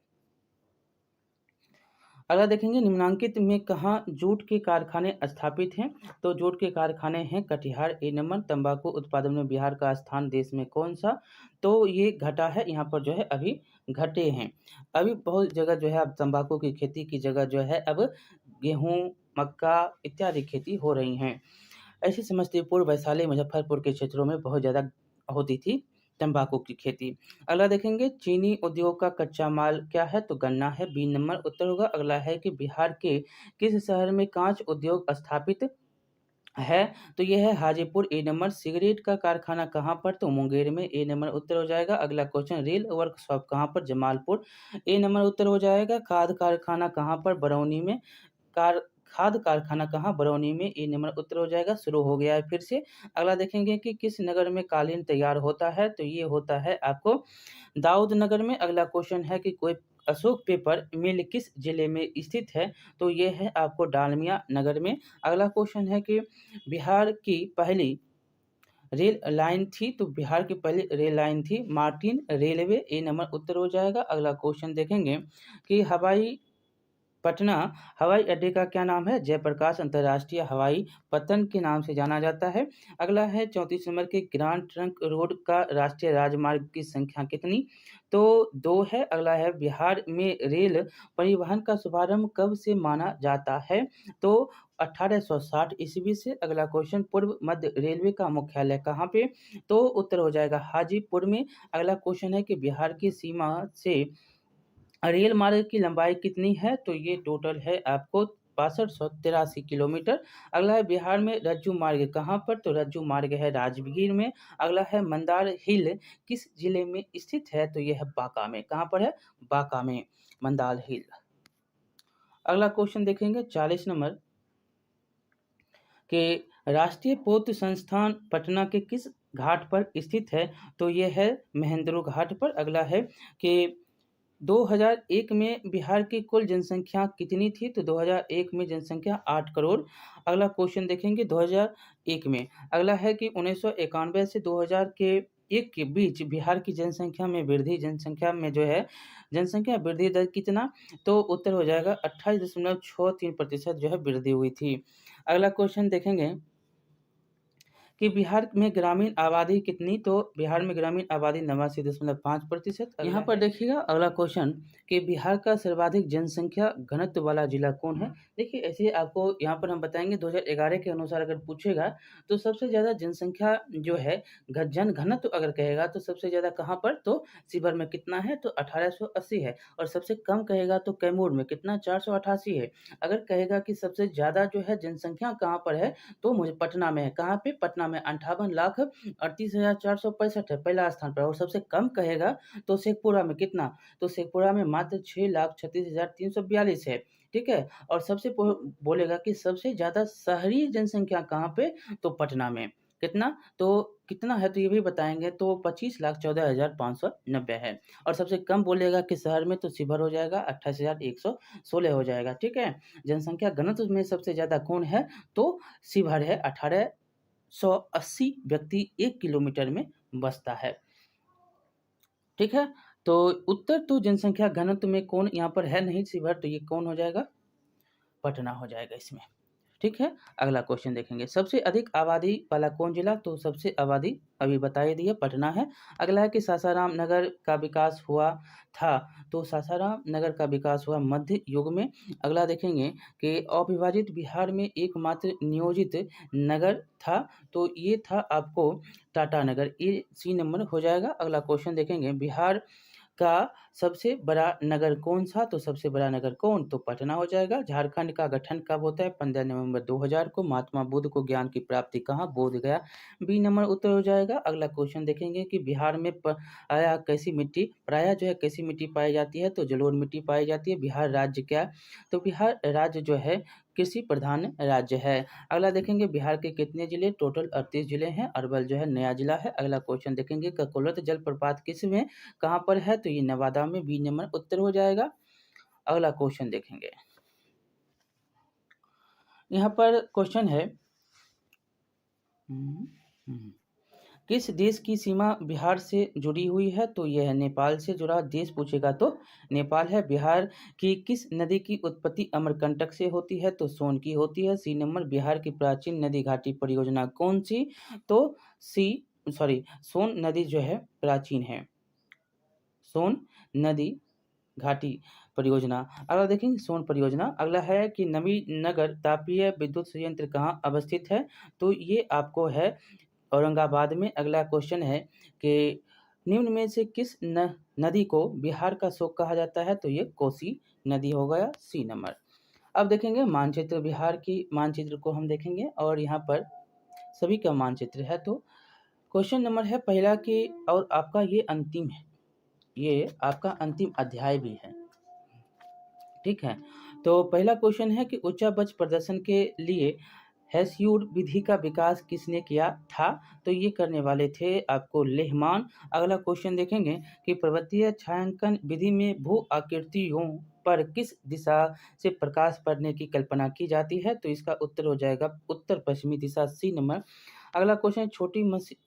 अगला देखेंगे निम्नांकित में कहाँ जूट के कारखाने स्थापित हैं? तो जूट के कारखाने हैं कटिहार, ए नंबर। तंबाकू उत्पादन में बिहार का स्थान देश में कौन सा? तो ये घटा है, यहाँ पर जो है अभी घटे हैं। अभी बहुत जगह जो है अब तंबाकू की खेती की जगह जो है अब गेहूँ, मक्का इत्यादि खेती हो रही हैं। ऐसे समस्तीपुर, वैशाली, मुजफ्फरपुर के क्षेत्रों में बहुत ज़्यादा होती थी तंबाकू की खेती। अगला देखेंगे चीनी उद्योग का कच्चा माल क्या है? तो गन्ना है, बी नंबर उत्तर होगा। अगला है कि बिहार के किस शहर में कांच उद्योग स्थापित है, तो ये है हाजीपुर। ए नंबर सिगरेट का कारखाना कहाँ पर? तो मुंगेर में। ए नंबर उत्तर हो जाएगा। अगला क्वेश्चन रेल वर्कशॉप कहाँ पर? जमालपुर। ए नंबर उत्तर हो जाएगा। खाद कारखाना कहाँ पर? बरौनी में। कार खाद कारखाना कहाँ? बरौनी में। ए नंबर उत्तर हो जाएगा। शुरू हो गया है फिर से। अगला देखेंगे कि किस नगर में कालीन तैयार होता है? तो ये होता है आपको दाऊद नगर में। अगला क्वेश्चन है कि कोई अशोक पेपर मिल किस जिले में स्थित है? तो ये है आपको डालमिया नगर में। अगला क्वेश्चन है कि बिहार की पहली रेल लाइन थी, तो बिहार की पहली रेल लाइन थी मार्टिन रेलवे। ए नंबर उत्तर हो जाएगा। अगला क्वेश्चन देखेंगे कि पटना हवाई अड्डे का क्या नाम है? जयप्रकाश अंतर्राष्ट्रीय हवाई पत्तन के नाम से जाना जाता है। अगला है 34 नंबर के ग्रांड ट्रंक रोड का राष्ट्रीय राजमार्ग की संख्या कितनी? तो 2 है। अगला है बिहार में रेल परिवहन का शुभारंभ कब से माना जाता है? तो 1860 ईस्वी से। अगला क्वेश्चन पूर्व मध्य रेलवे का मुख्यालय कहाँ पे? तो उत्तर हो जाएगा हाजीपुर में। अगला क्वेश्चन है कि बिहार की सीमा से रेल मार्ग की लंबाई कितनी है? तो ये टोटल है आपको 6583 किलोमीटर। अगला है बिहार में रज्जू मार्ग कहाँ पर? तो रज्जू मार्ग है राजगीर में। अगला है मंदार हिल किस जिले में स्थित है? तो यह है बांका में। कहाँ पर है? बांका में मंदार हिल। अगला क्वेश्चन देखेंगे 40 नंबर के राष्ट्रीय पोत संस्थान पटना के किस घाट पर स्थित है? तो ये है महेंद्रो घाट पर। अगला है कि 2001 में बिहार की कुल जनसंख्या कितनी थी? तो 2001 में जनसंख्या 8 करोड़। अगला क्वेश्चन देखेंगे 2001 में। अगला है कि 1991 से 2001 के बीच बिहार की जनसंख्या में जो है जनसंख्या वृद्धि दर कितना? तो उत्तर हो जाएगा 28.63% जो है वृद्धि हुई थी। अगला क्वेश्चन देखेंगे कि बिहार में ग्रामीण आबादी कितनी? तो बिहार में ग्रामीण आबादी 89.5%। यहाँ पर देखिएगा अगला क्वेश्चन कि बिहार का सर्वाधिक जनसंख्या घनत्व वाला जिला कौन है? देखिए ऐसे आपको यहाँ पर हम बताएंगे 2011 के अनुसार अगर पूछेगा तो सबसे ज़्यादा जनसंख्या जो है जन घनत्व अगर कहेगा तो सबसे ज़्यादा कहाँ पर? तो शिवहर में कितना है? तो 1880 है। और सबसे कम कहेगा तो कैमूर में कितना? 488 है। अगर कहेगा कि सबसे ज़्यादा जो है जनसंख्या कहाँ पर है? तो मुझे पटना में है। कहाँ पे? पटना में 58,38,465 है पहला स्थान पर। और सबसे कम कहेगा तो शेखपुरा में कितना? तो शेखपुरा में मात्र 6,36,342 है। ठीक है। और सबसे बोलेगा कि सबसे ज़्यादा शहरी जनसंख्या कहाँ पे? तो पटना में। कितना? तो कितना है तो ये भी बताएंगे। तो 25,14,590 है। और सबसे कम बोलेगा कि शहर में तो शिवहर हो जाएगा 28,116 हो जाएगा। ठीक है। जनसंख्या घनत्व में सबसे ज़्यादा कौन है? तो शिवहर है। 1880 व्यक्ति 1 किलोमीटर में बसता है। ठीक है। तो उत्तर तो जनसंख्या घनत्व में कौन यहाँ पर है नहीं शिवहर, तो ये कौन हो जाएगा? पटना हो जाएगा इसमें। ठीक है। अगला क्वेश्चन देखेंगे सबसे अधिक आबादी वाला कौन जिला? तो सबसे आबादी अभी बता ही दिया पटना है। अगला है कि सासाराम नगर का विकास हुआ था। तो सासाराम नगर का विकास हुआ मध्य युग में। अगला देखेंगे कि अविभाजित बिहार में एकमात्र नियोजित नगर था। तो ये था आपको टाटा नगर। ये सी नंबर हो जाएगा। अगला क्वेश्चन देखेंगे बिहार का सबसे बड़ा नगर कौन सा? तो सबसे बड़ा नगर कौन? तो पटना हो जाएगा। झारखंड का गठन कब होता है? 15 नवंबर 2000 को। महात्मा बुद्ध को ज्ञान की प्राप्ति कहाँ? बोध गया। बी नंबर उत्तर हो जाएगा। अगला क्वेश्चन देखेंगे कि बिहार में प्रायः जो है कैसी मिट्टी पाई जाती है? तो जलोढ़ मिट्टी पाई जाती है। बिहार राज्य क्या है? तो बिहार राज्य जो है कृषि प्रधान राज्य है। अगला देखेंगे बिहार के कितने जिले? टोटल 38 जिले हैं। अरवल जो है नया जिला है। अगला क्वेश्चन देखेंगे ककोलत जलप्रपात किस में कहाँ पर है? तो ये नवादा में। बी नंबर उत्तर हो जाएगा। अगला क्वेश्चन देखेंगे यहाँ पर क्वेश्चन है हम्म, हम्म, किस देश की सीमा बिहार से जुड़ी हुई है? तो यह है नेपाल से जुड़ा देश पूछेगा तो नेपाल है। बिहार की किस नदी की उत्पत्ति अमरकंटक से होती है? तो सोन की होती है। सी नंबर बिहार की प्राचीन नदी घाटी परियोजना कौन सी? तो सोन नदी जो है प्राचीन है। सोन नदी घाटी परियोजना। अगला देखेंगे सोन परियोजना। अगला है कि नवीनगर तापीय विद्युत संयंत्र कहाँ अवस्थित है? तो ये आपको है औरंगाबाद में। अगला क्वेश्चन है कि निम्न में से किस नदी को बिहार का शोक कहा जाता है? तो ये कोसी नदी हो गया। C number. अब देखेंगे मानचित्र बिहार की मानचित्र को हम देखेंगे और यहाँ पर सभी का मानचित्र है। तो क्वेश्चन नंबर है पहला कि और आपका ये अंतिम है, ये आपका अंतिम अध्याय भी है, ठीक है। तो पहला क्वेश्चन है कि उच्चाबच प्रदर्शन के लिए हेस्यूड विधि का विकास किसने किया था? तो ये करने वाले थे आपको लेहमान। अगला क्वेश्चन देखेंगे कि पर्वतीय छायांकन विधि में भू आकृतियों पर किस दिशा से प्रकाश पड़ने की कल्पना की जाती है? तो इसका उत्तर हो जाएगा उत्तर पश्चिमी दिशा, सी नंबर। अगला क्वेश्चन,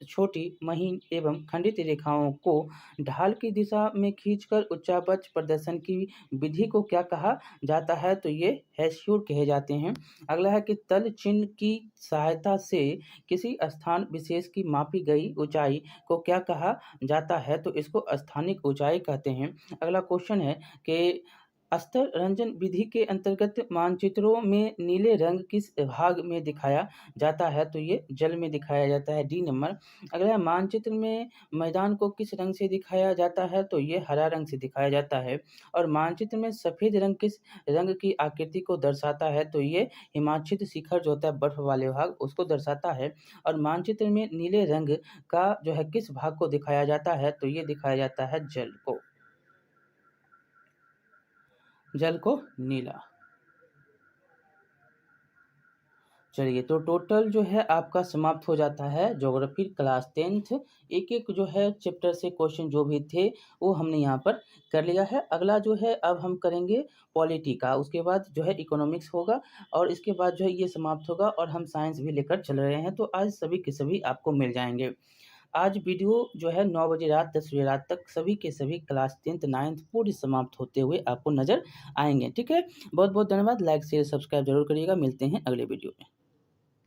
छोटी महीन एवं खंडित रेखाओं को ढाल की दिशा में खींचकर उच्चावच प्रदर्शन की विधि को क्या कहा जाता है? तो ये हेस्यूड कहे जाते हैं। अगला है कि तल चिन्ह की सहायता से किसी स्थान विशेष की मापी गई ऊंचाई को क्या कहा जाता है? तो इसको स्थानिक ऊंचाई कहते हैं। अगला क्वेश्चन है कि अस्तर रंजन विधि के अंतर्गत मानचित्रों में नीले रंग किस भाग में दिखाया जाता है? तो ये जल में दिखाया जाता है, डी नंबर। अगला है मानचित्र में मैदान को किस रंग से दिखाया जाता है? तो ये हरा रंग से दिखाया जाता है। और मानचित्र में सफ़ेद रंग किस रंग की आकृति को दर्शाता है? तो ये हिमाच्छिद शिखर जो होता है बर्फ वाले भाग उसको दर्शाता है। और मानचित्र में नीले रंग का जो है किस भाग को दिखाया जाता है? तो ये दिखाया जाता है जल को, जल को नीला। चलिए, तो टोटल जो है आपका समाप्त हो जाता है ज्योग्राफी क्लास 10th। एक जो है चैप्टर से क्वेश्चन जो भी थे वो हमने यहाँ पर कर लिया है। अगला जो है अब हम करेंगे पॉलिटी का, उसके बाद जो है इकोनॉमिक्स होगा और इसके बाद जो है ये समाप्त होगा और हम साइंस भी लेकर चल रहे हैं। तो आज सभी के सभी आपको मिल जाएंगे। आज वीडियो जो है 9 बजे रात 10 बजे रात तक सभी के सभी क्लास 10th 9th पूरी समाप्त होते हुए आपको नज़र आएंगे, ठीक है। बहुत बहुत धन्यवाद। लाइक शेयर सब्सक्राइब जरूर करिएगा। मिलते हैं अगले वीडियो में।